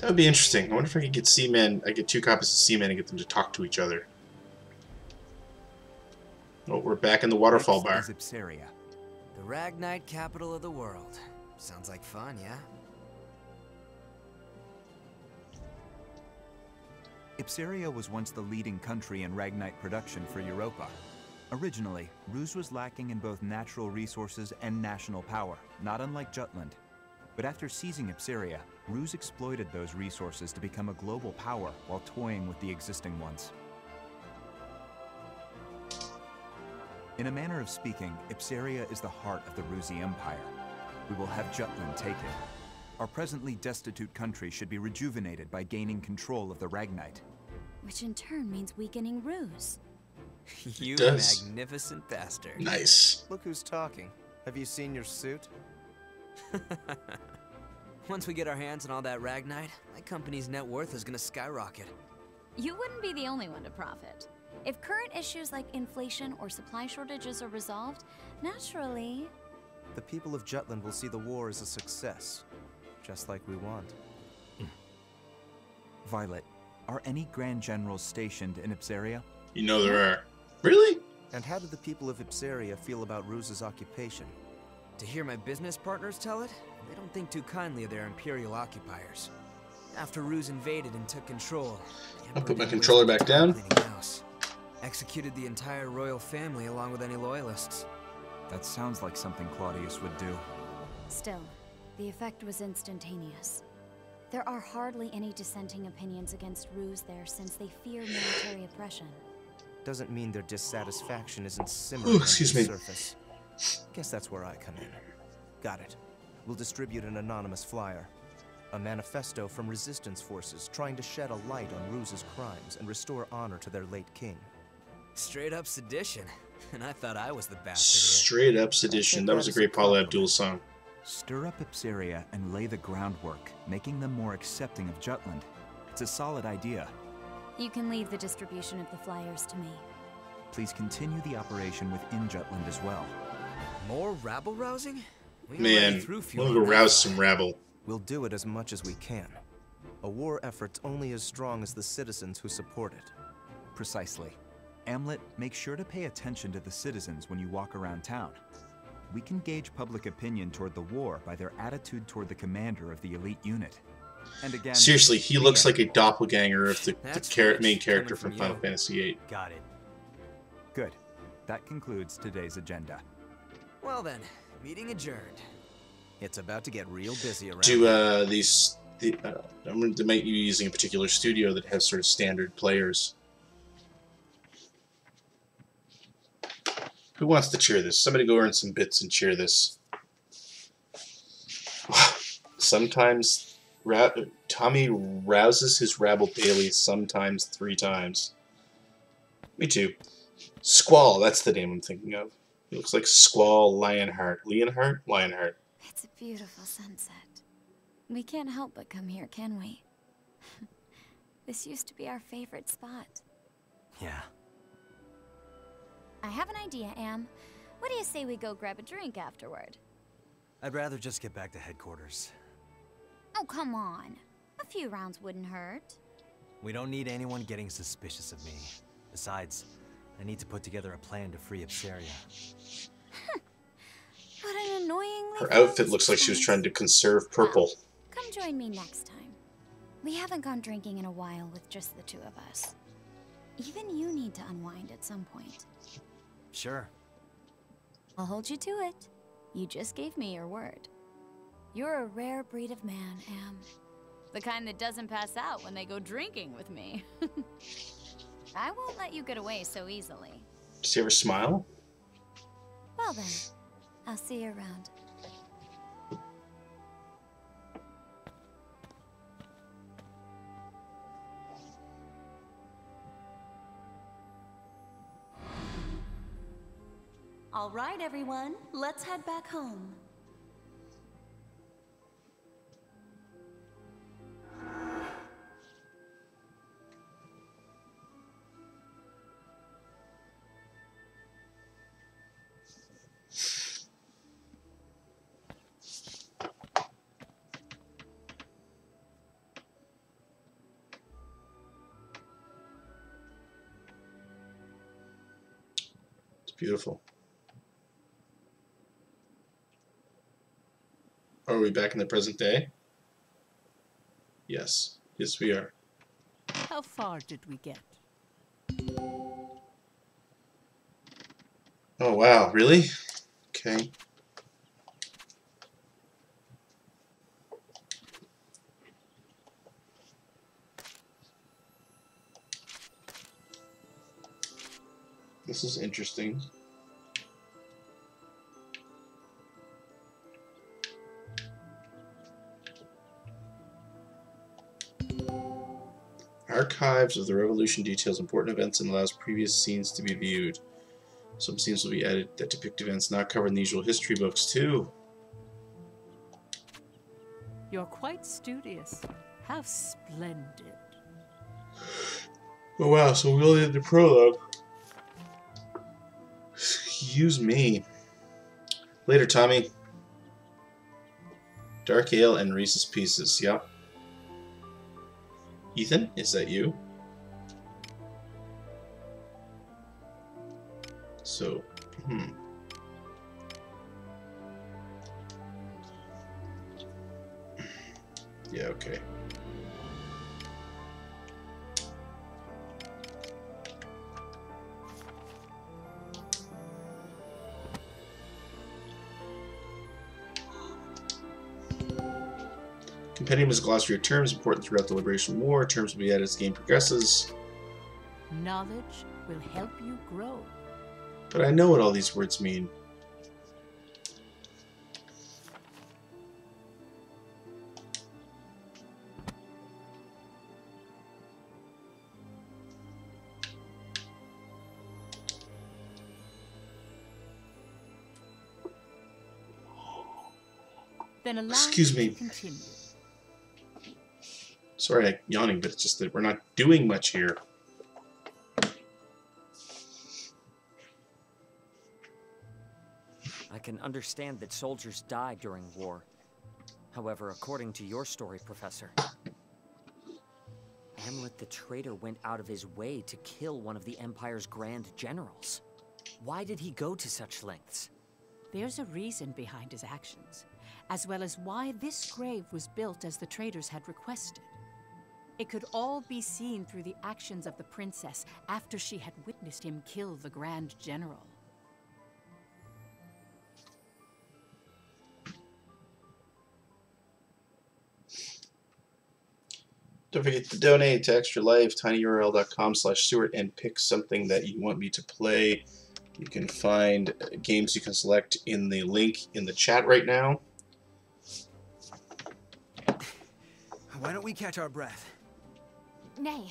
That would be interesting. I wonder if I could get Seaman. I get 2 copies of Seaman and get them to talk to each other. Oh, we're back in the waterfall bar. Is Ipsaria, the Ragnite capital of the world. Sounds like fun, yeah? Ipsaria was once the leading country in Ragnite production for Europa. Originally, Ruse was lacking in both natural resources and national power, not unlike Jutland. But after seizing Ipsaria, Ruse exploited those resources to become a global power while toying with the existing ones. In a manner of speaking, Ipsaria is the heart of the Rusi Empire. We will have Jutland take it. Our presently destitute country should be rejuvenated by gaining control of the Ragnite. Which in turn means weakening Ruse. You magnificent bastard. Nice. Look who's talking. Have you seen your suit? Once we get our hands on all that Ragnite, my company's net worth is gonna skyrocket. You wouldn't be the only one to profit. If current issues like inflation or supply shortages are resolved, naturally... The people of Jutland will see the war as a success, just like we want. Violet, are any Grand Generals stationed in Ipsaria? You know there are. Really? And how do the people of Ipsaria feel about Ruse's occupation? To hear my business partners tell it, they don't think too kindly of their imperial occupiers. After Ruse invaded and took control, I'll put my controller back down. Executed the entire royal family along with any loyalists. That sounds like something Claudius would do. Still, the effect was instantaneous. There are hardly any dissenting opinions against Ruse there since they fear military oppression. Doesn't mean their dissatisfaction isn't simmering on the surface. Guess that's where I come in. Got it. We'll distribute an anonymous flyer. A manifesto from resistance forces trying to shed a light on Ruse's crimes and restore honor to their late king. Straight up sedition. And I thought I was the bastard Straight up sedition. That was a great Paula Abdul song. Stir up Ipsaria and lay the groundwork, making them more accepting of Jutland. It's a solid idea. You can leave the distribution of the flyers to me. Please continue the operation within Jutland as well. More rabble-rousing? Man, we'll go rouse some rabble. We'll do it as much as we can. A war effort's only as strong as the citizens who support it. Precisely. Amlet, make sure to pay attention to the citizens when you walk around town. We can gauge public opinion toward the war by their attitude toward the commander of the elite unit. And again, seriously, he looks like a doppelganger of the main character from Final Fantasy VIII. Got it. Good. That concludes today's agenda. Well then, meeting adjourned. It's about to get real busy around. Do they might be using a particular studio that has sort of standard players. Who wants to cheer this? Somebody go earn some bits and cheer this. Sometimes Tommy rouses his rabble daily, sometimes 3 times. Me too. Squall, that's the name I'm thinking of. He looks like Squall Lionheart. Lionheart. It's a beautiful sunset. We can't help but come here, can we? This used to be our favorite spot. Yeah. I have an idea, Am. What do you say we go grab a drink afterward? I'd rather just get back to headquarters. Oh, come on. A few rounds wouldn't hurt. We don't need anyone getting suspicious of me. Besides, I need to put together a plan to free Ipsaria. What an annoyingly... Her outfit looks like she was trying to conserve purple. Well, come join me next time. We haven't gone drinking in a while with just the 2 of us. Even you need to unwind at some point. Sure. I'll hold you to it. You just gave me your word. You're a rare breed of man, Am. The kind that doesn't pass out when they go drinking with me. I won't let you get away so easily. Does he ever smile? Well then, I'll see you around. All right, everyone, let's head back home. beautiful. Are we back in the present day? Yes. Yes, we are. How far did we get? Oh, wow. Really? Okay. This is interesting. Archives of the Revolution details important events and allows previous scenes to be viewed. Some scenes will be added that depict events not covered in the usual history books, too. You're quite studious. How splendid. Oh, wow. So we only did the prologue. Excuse me. Later, Tommy. Dark Ale and Reese's Pieces. Yep. Ethan, is that you? So, yeah, okay. Compendium is a glossary of terms important throughout the Liberation War. Terms will be added as the game progresses. Knowledge will help you grow. But I know what all these words mean. Then allow Excuse me. to continue. Sorry, I'm yawning, but it's just that we're not doing much here. I can understand that soldiers die during war. However, according to your story, Professor, Hamlet the traitor went out of his way to kill one of the Empire's grand generals. Why did he go to such lengths? There's a reason behind his actions, as well as why this grave was built as the traders had requested. It could all be seen through the actions of the princess after she had witnessed him kill the Grand General. Don't forget to donate to Extra Life, tinyurl.com/Stuart, and pick something that you want me to play. You can find games you can select in the link in the chat right now. Why don't we catch our breath? Nay,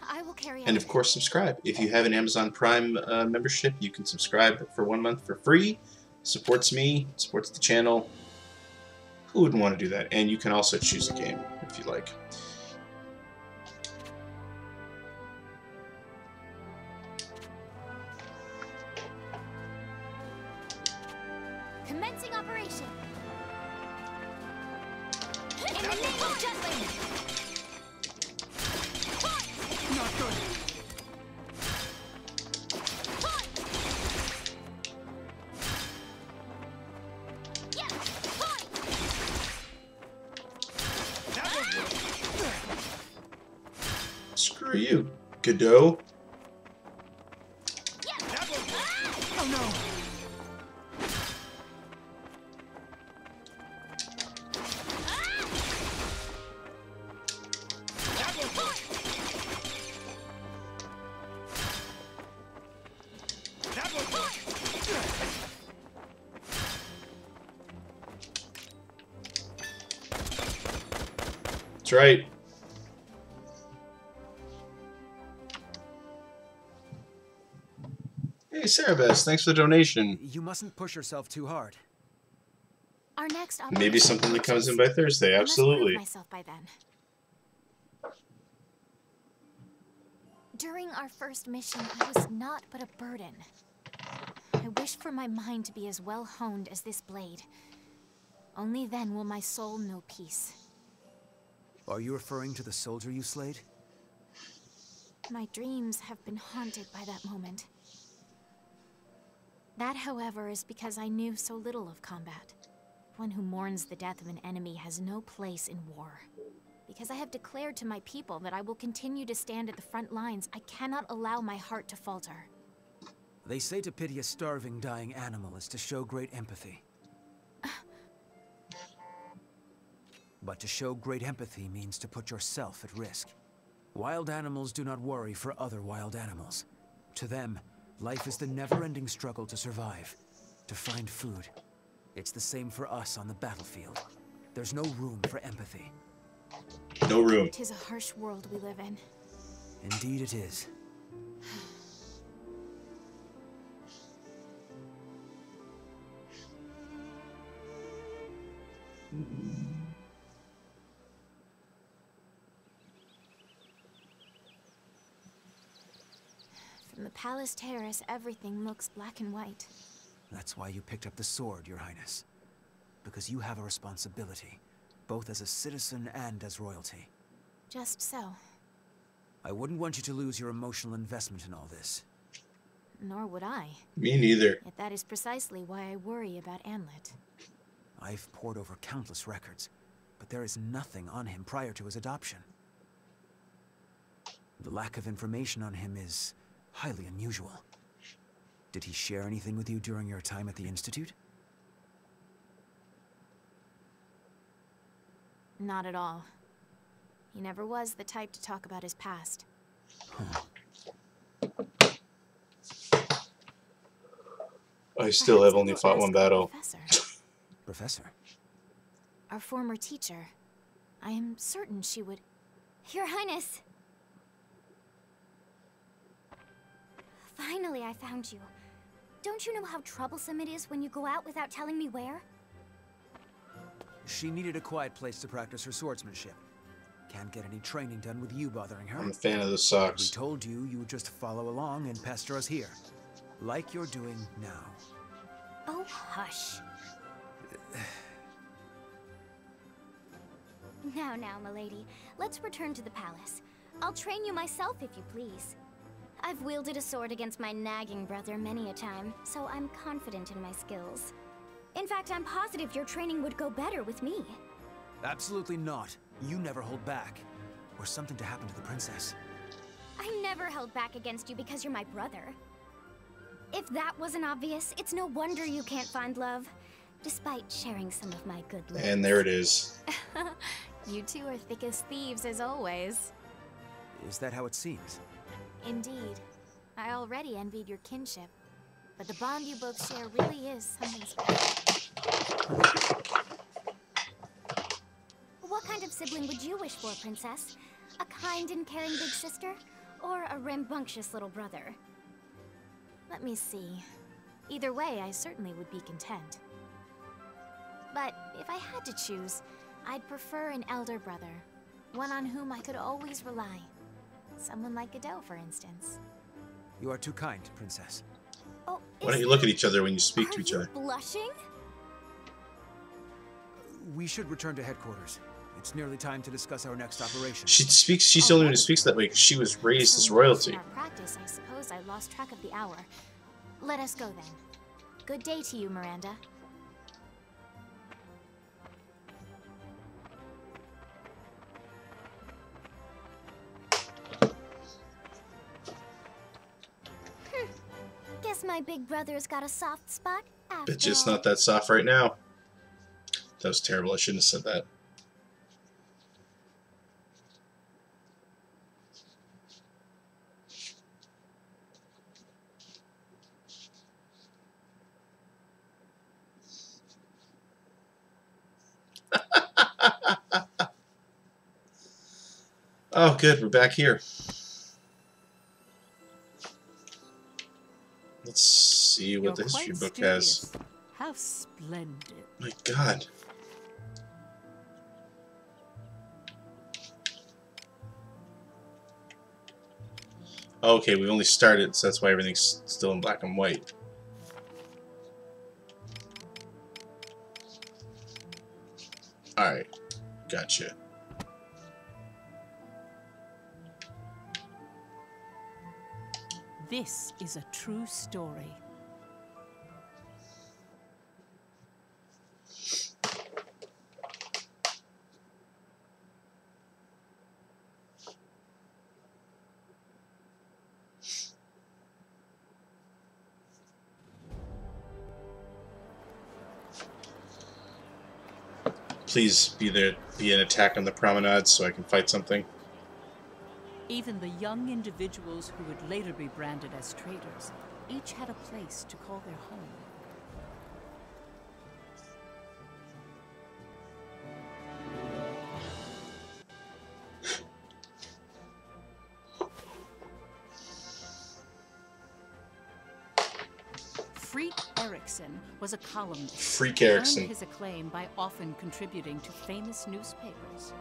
I will carry on. And of course, subscribe. If you have an Amazon Prime membership, you can subscribe for 1 month for free. Supports me, supports the channel. Who wouldn't want to do that? And you can also choose a game if you like. Commencing operation. In the name of Jutland. Not good. Screw you, Godot. Oh no. That's right. Hey, Cerebus, thanks for the donation. You mustn't push yourself too hard. Our next Maybe something that comes in by Thursday, I must absolutely. prove myself by then. During our first mission, I was not but a burden. I wish for my mind to be as well honed as this blade. Only then will my soul know peace. Are you referring to the soldier you slayed? My dreams have been haunted by that moment. That, however, is because I knew so little of combat. One who mourns the death of an enemy has no place in war. Because I have declared to my people that I will continue to stand at the front lines, I cannot allow my heart to falter. They say to pity a starving, dying animal is to show great empathy. But to show great empathy means to put yourself at risk. Wild animals do not worry for other wild animals. To them, life is the never-ending struggle to survive, to find food. It's the same for us on the battlefield. There's no room for empathy. No room. It is a harsh world we live in. Indeed it is. From the palace terrace, everything looks black and white. That's why you picked up the sword, Your Highness. Because you have a responsibility, both as a citizen and as royalty. Just so. I wouldn't want you to lose your emotional investment in all this. Nor would I. Me neither. Yet that is precisely why I worry about Anlet. I've pored over countless records, but there is nothing on him prior to his adoption. The lack of information on him is highly unusual. Did he share anything with you during your time at the Institute? Not at all. He never was the type to talk about his past. I still have only fought one battle. Professor? Our former teacher. I am certain she would... Your Highness! Finally, I found you. Don't you know how troublesome it is when you go out without telling me where? She needed a quiet place to practice her swordsmanship. Can't get any training done with you bothering her. I'm a fan of the socks. We told you you would just follow along and pester us here. Like you're doing now. Oh, hush. Now, milady. Let's return to the palace. I'll train you myself if you please. I've wielded a sword against my nagging brother many a time, so I'm confident in my skills. In fact, I'm positive your training would go better with me. Absolutely not. You never hold back. Or something to happen to the princess. I never held back against you because you're my brother. If that wasn't obvious, it's no wonder you can't find love, despite sharing some of my good looks. And there it is. You two are thick as thieves, as always. Is that how it seems? Indeed. I already envied your kinship, but the bond you both share really is something special. What kind of sibling would you wish for, Princess? A kind and caring big sister, or a rambunctious little brother? Let me see. Either way, I certainly would be content. But if I had to choose, I'd prefer an elder brother. One on whom I could always rely. Someone like Godot, for instance. You are too kind, Princess. Oh, why don't you look at each other when you speak to each other? Blushing? We should return to headquarters. It's nearly time to discuss our next operation. She's the only one who speaks that way because she was raised as royalty. In our practice, I suppose I lost track of the hour. Let us go then. Good day to you, Miranda. Guess my big brother's got a soft spot after Bet you it's all. not that soft right now. That was terrible. I shouldn't have said that. Oh, good. We're back here. Let's see what the history book has. How splendid. My God. Okay, we only started, so that's why everything's still in black and white. Alright, gotcha. This is a true story. Please be an attack on the promenade so I can fight something. Even the young individuals who would later be branded as traitors each had a place to call their home. Freak Erikson was a columnist. Freak Erikson. Earned his acclaim by often contributing to famous newspapers.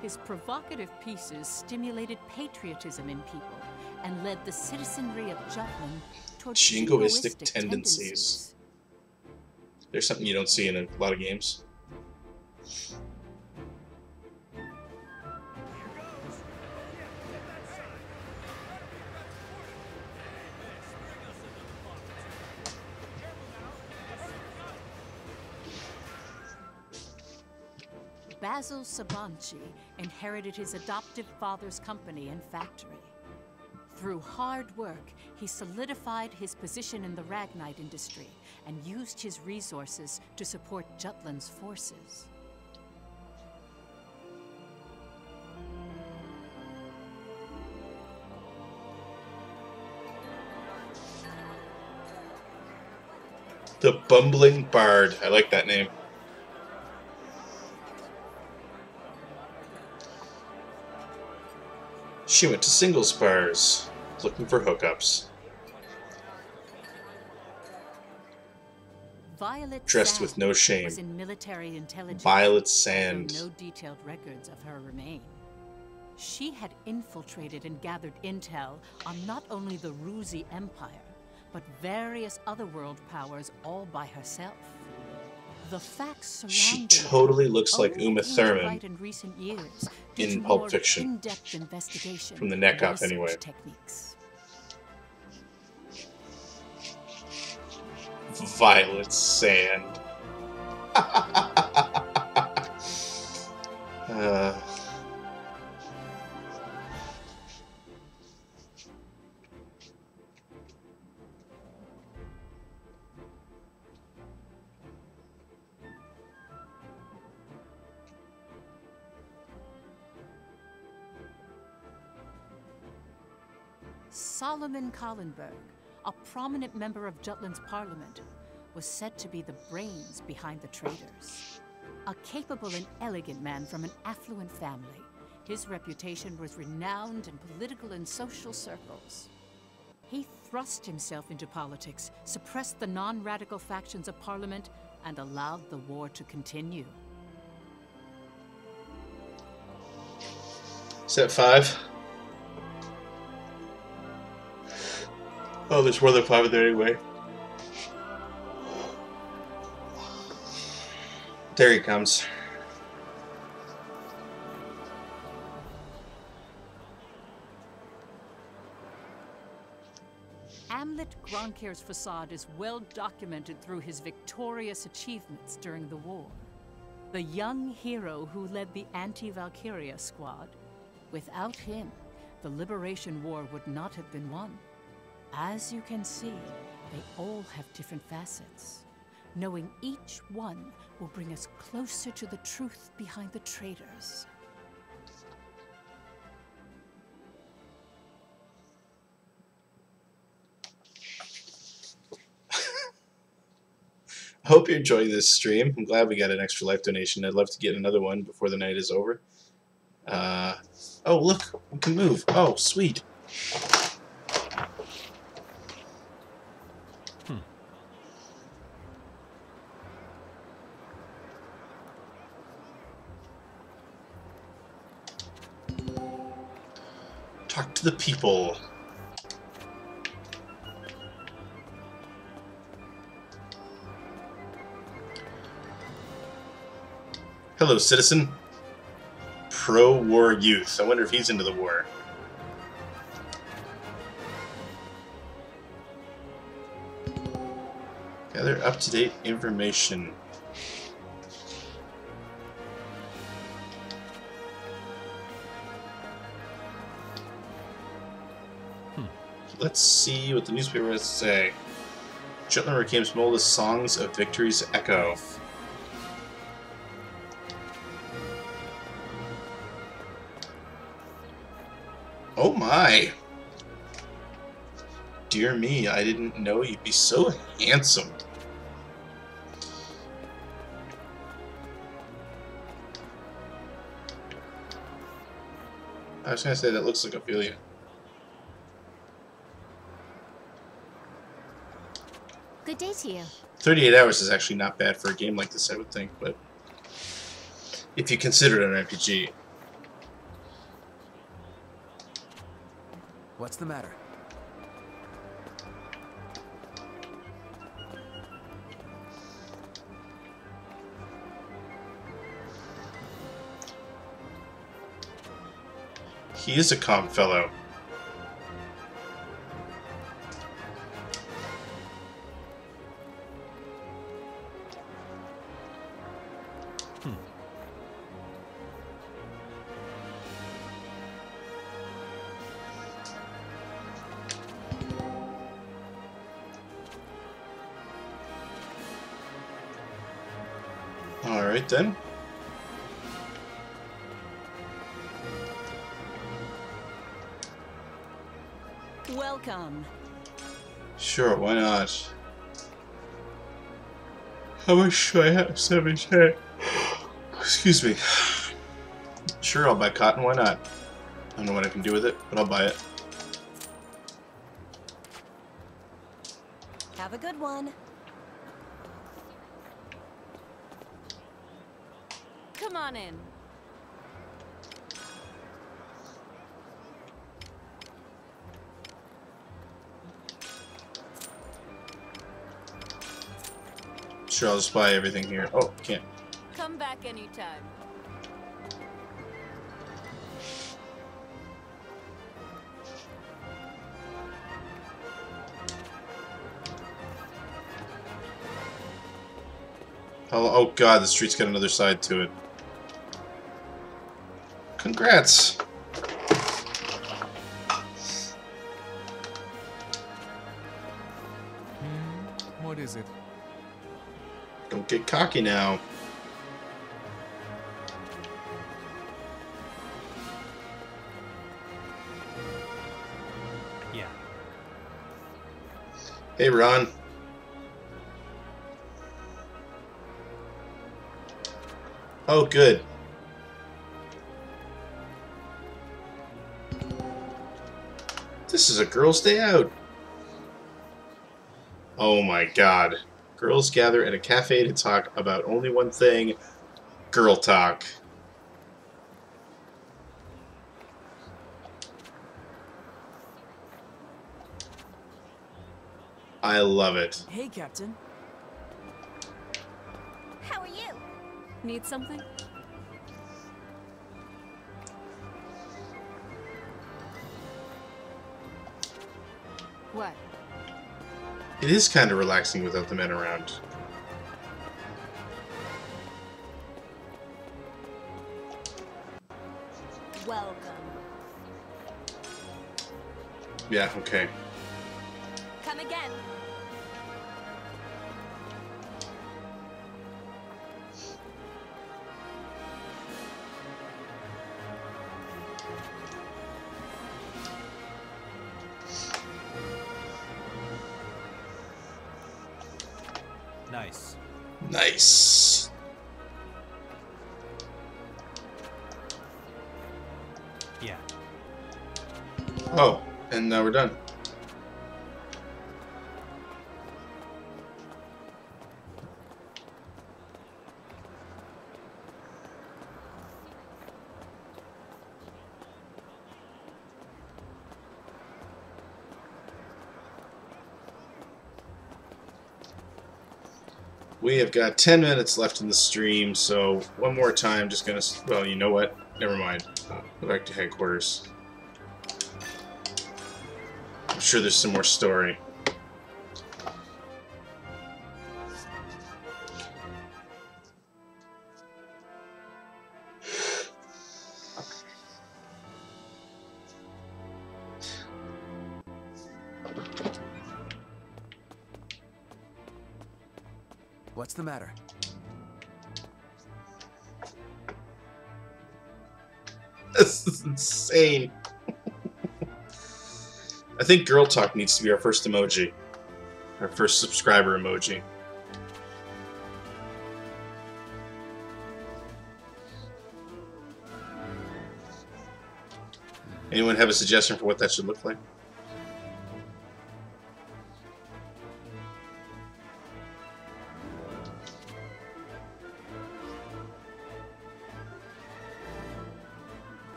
His provocative pieces stimulated patriotism in people and led the citizenry of Jutland toward jingoistic tendencies. There's something you don't see in a lot of games. Basil Sabanci inherited his adoptive father's company and factory. Through hard work, he solidified his position in the Ragnite industry and used his resources to support Jutland's forces. The Bumbling Bard. I like that name. She went to singles bars, looking for hookups. Violet Dressed Sand with no shame. was in military intelligence, Violet Sand. though no detailed records of her remain. She had infiltrated and gathered intel on not only the Ruzi Empire, but various other world powers all by herself. The facts surrounding She totally looks like only Uma came to Thurman light in recent years due in to Pulp more Fiction. in-depth investigation From the neck and up, anyway. research techniques. Violet Sand. Solomon Kallenberg, a prominent member of Jutland's parliament, was said to be the brains behind the traitors. A capable and elegant man from an affluent family, his reputation was renowned in political and social circles. He thrust himself into politics, suppressed the non-radical factions of parliament, and allowed the war to Set 5. Oh, there's more than 5 in there anyway. There he comes. Amlet Gronkir's facade is well documented through his victorious achievements during the war. The young hero who led the anti-Valkyria squad. Without him, the Liberation War would not have been won. As you can see, they all have different facets. Knowing each one will bring us closer to the truth behind the traitors. I hope you're enjoying this stream. I'm glad we got an extra life donation. I'd love to get another one before the night is over. Oh, look, we can move. Oh, sweet. Talk to the people. Hello, citizen. Pro-war youth. I wonder if he's into the war. Gather up-to-date information. Let's see what the newspaper has to say. Jutland reclaims Molda's songs of victory's echo. Oh my! Dear me, I didn't know you'd be so handsome. I was gonna say that looks like Ophelia. Good day to you. 38 hours is actually not bad for a game like this, I would think, but if you consider it an RPG. What's the matter? He is a calm fellow. Alright then. Welcome. Sure, why not? How much should I have? 70K. Excuse me. Sure, I'll buy cotton, why not? I don't know what I can do with it, but I'll buy it. Have a good one. Come on in. Sure, I'll just buy everything here. Oh, can't. Come back anytime. Oh god, the street's got another side to it. Congrats! What is it? Don't get cocky now. Yeah. Hey, Ron. Oh, good. This is a girls' day out. Oh my god. Girls gather at a cafe to talk about only one thing. Girl talk. I love it. Hey, Captain. How are you? Need something? What? It is kind of relaxing without the men around. Welcome. Yeah, okay. Come again. Nice. Nice. Yeah. Oh, and now we're done. We have got 10 minutes left in the stream, so one more time, just gonna... Well, you know what? Never mind. Go back to headquarters. I'm sure there's some more story. What's the matter? This is insane. I think Girl Talk needs to be our first emoji. Our first subscriber emoji. Anyone have a suggestion for what that should look like?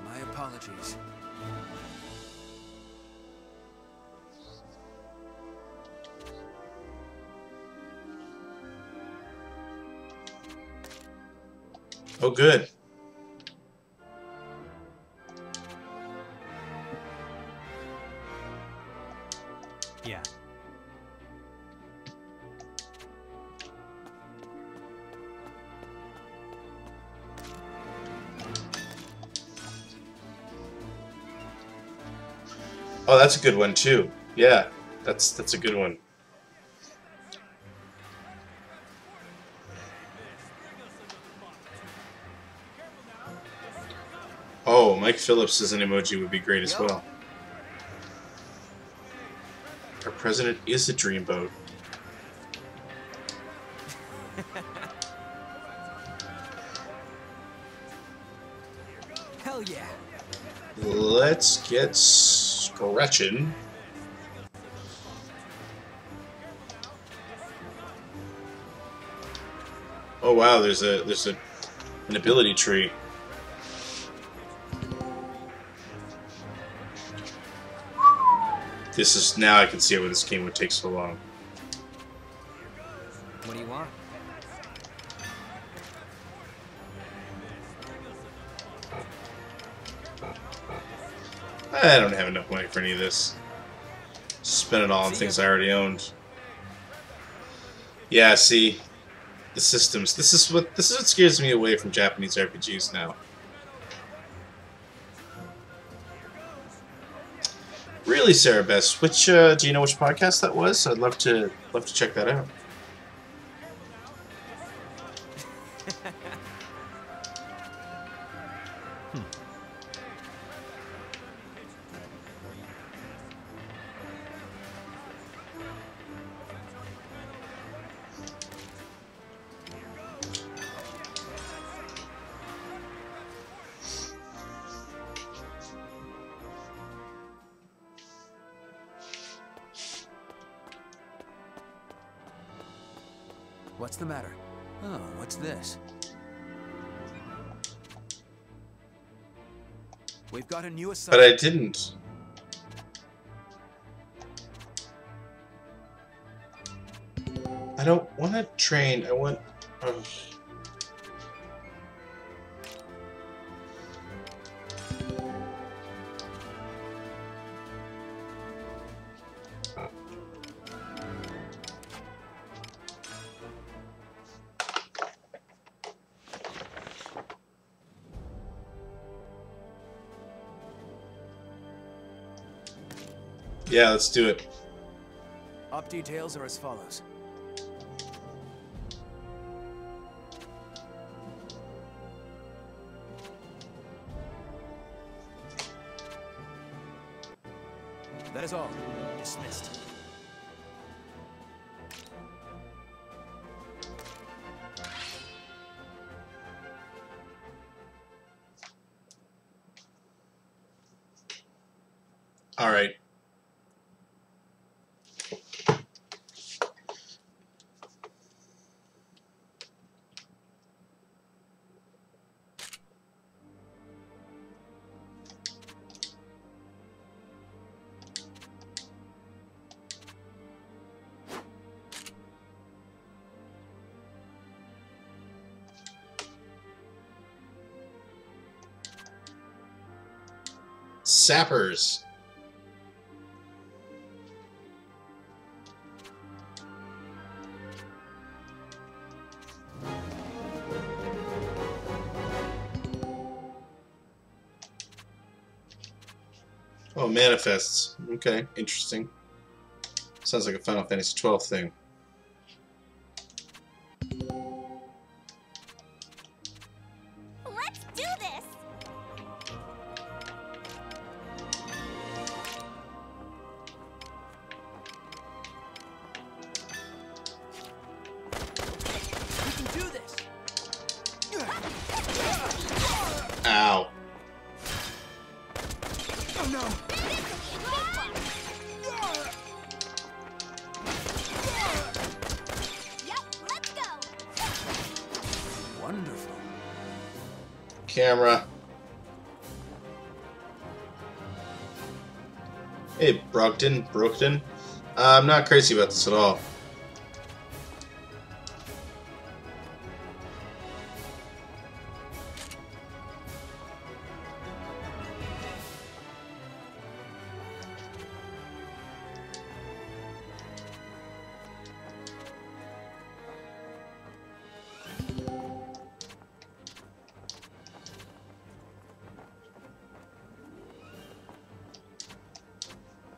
My apologies. Oh, good. Yeah. Oh, that's a good one too. Yeah, that's a good one. Oh, Mike Phillips as an emoji would be great as well. Our president is a dreamboat. Hell yeah. Let's get scratching. Oh wow, there's an ability tree. This is now I can see why this game would take so long. What do you want? I don't have enough money for any of this. Spend it all on things I already owned. Yeah, see, the systems. This is what scares me away from Japanese RPGs now. Really, Sarah Bess, which do you know which podcast that was? I'd love to check that out. What's the matter? Oh, what's this? We've got a new assignment. But I didn't. I don't want to train. I want. Yeah, let's do it. Op details are as follows. That is all. Dismissed. All right. Sappers. Oh, manifests. Okay, interesting. Sounds like a Final Fantasy XII thing. Let's do this! camera. Hey, Brogdon. I'm not crazy about this at all.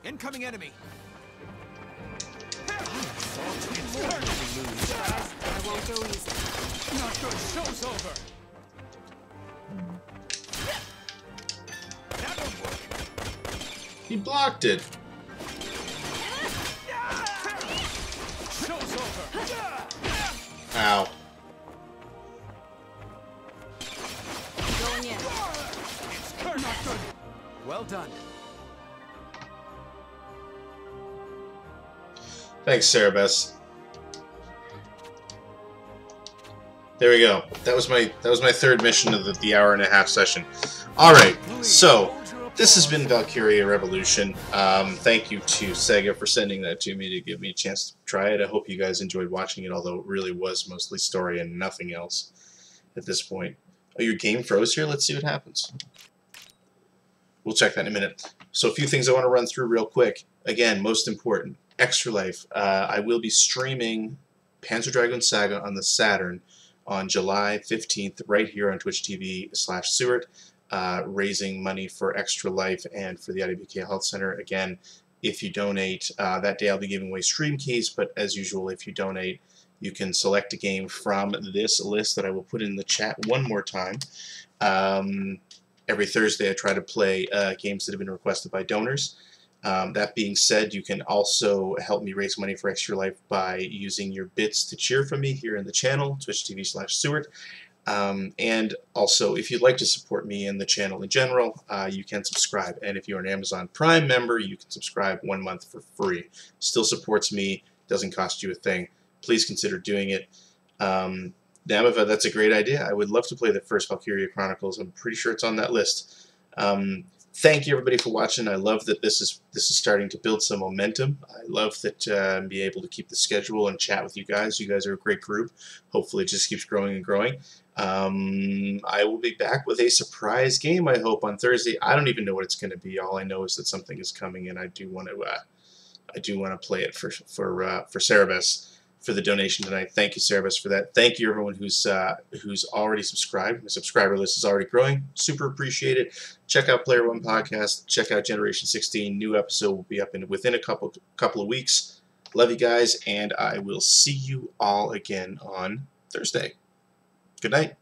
Incoming enemy. I won't go easy. Not good. Show's over. That won't work. He blocked it. Show's over. Ow. Going in. It's not good. Well done. Thanks, Cerebus. There we go. That was my third mission of the hour-and-a-half session. All right, so this has been Valkyria Revolution. Thank you to Sega for sending that to me to give me a chance to try it. I hope you guys enjoyed watching it, although it really was mostly story and nothing else at this point. Oh, your game froze here? Let's see what happens. We'll check that in a minute. So a few things I want to run through real quick. Again, most important. Extra Life. I will be streaming Panzer Dragoon Saga on the Saturn on July 15th right here on Twitch TV/Seward, raising money for Extra Life and for the IWK Health Center. Again, if you donate, that day I'll be giving away stream keys, but as usual, if you donate, you can select a game from this list that I will put in the chat one more time. Every Thursday I try to play games that have been requested by donors. That being said, you can also help me raise money for Extra Life by using your bits to cheer for me here in the channel, Twitch TV/Seward. And also, if you'd like to support me and the channel in general, you can subscribe. And if you're an Amazon Prime member, you can subscribe 1 month for free. Still supports me, doesn't cost you a thing. Please consider doing it. Namava, that's a great idea. I would love to play the first Valkyria Chronicles. I'm pretty sure it's on that list. Thank you everybody for watching. I love that this is starting to build some momentum. I love that I'm be able to keep the schedule and chat with you guys. You guys are a great group. Hopefully it just keeps growing and growing. I will be back with a surprise game, I hope, on Thursday. I don't even know what it's going to be. All I know is that something is coming, and I do want to play it for Cerebus for the donation tonight. Thank you, Cerebus, for that. Thank you, everyone who's already subscribed. The subscriber list is already growing. Super appreciate it. Check out Player One Podcast. Check out Generation 16. New episode will be up within a couple of weeks. Love you guys, and I will see you all again on Thursday. Good night.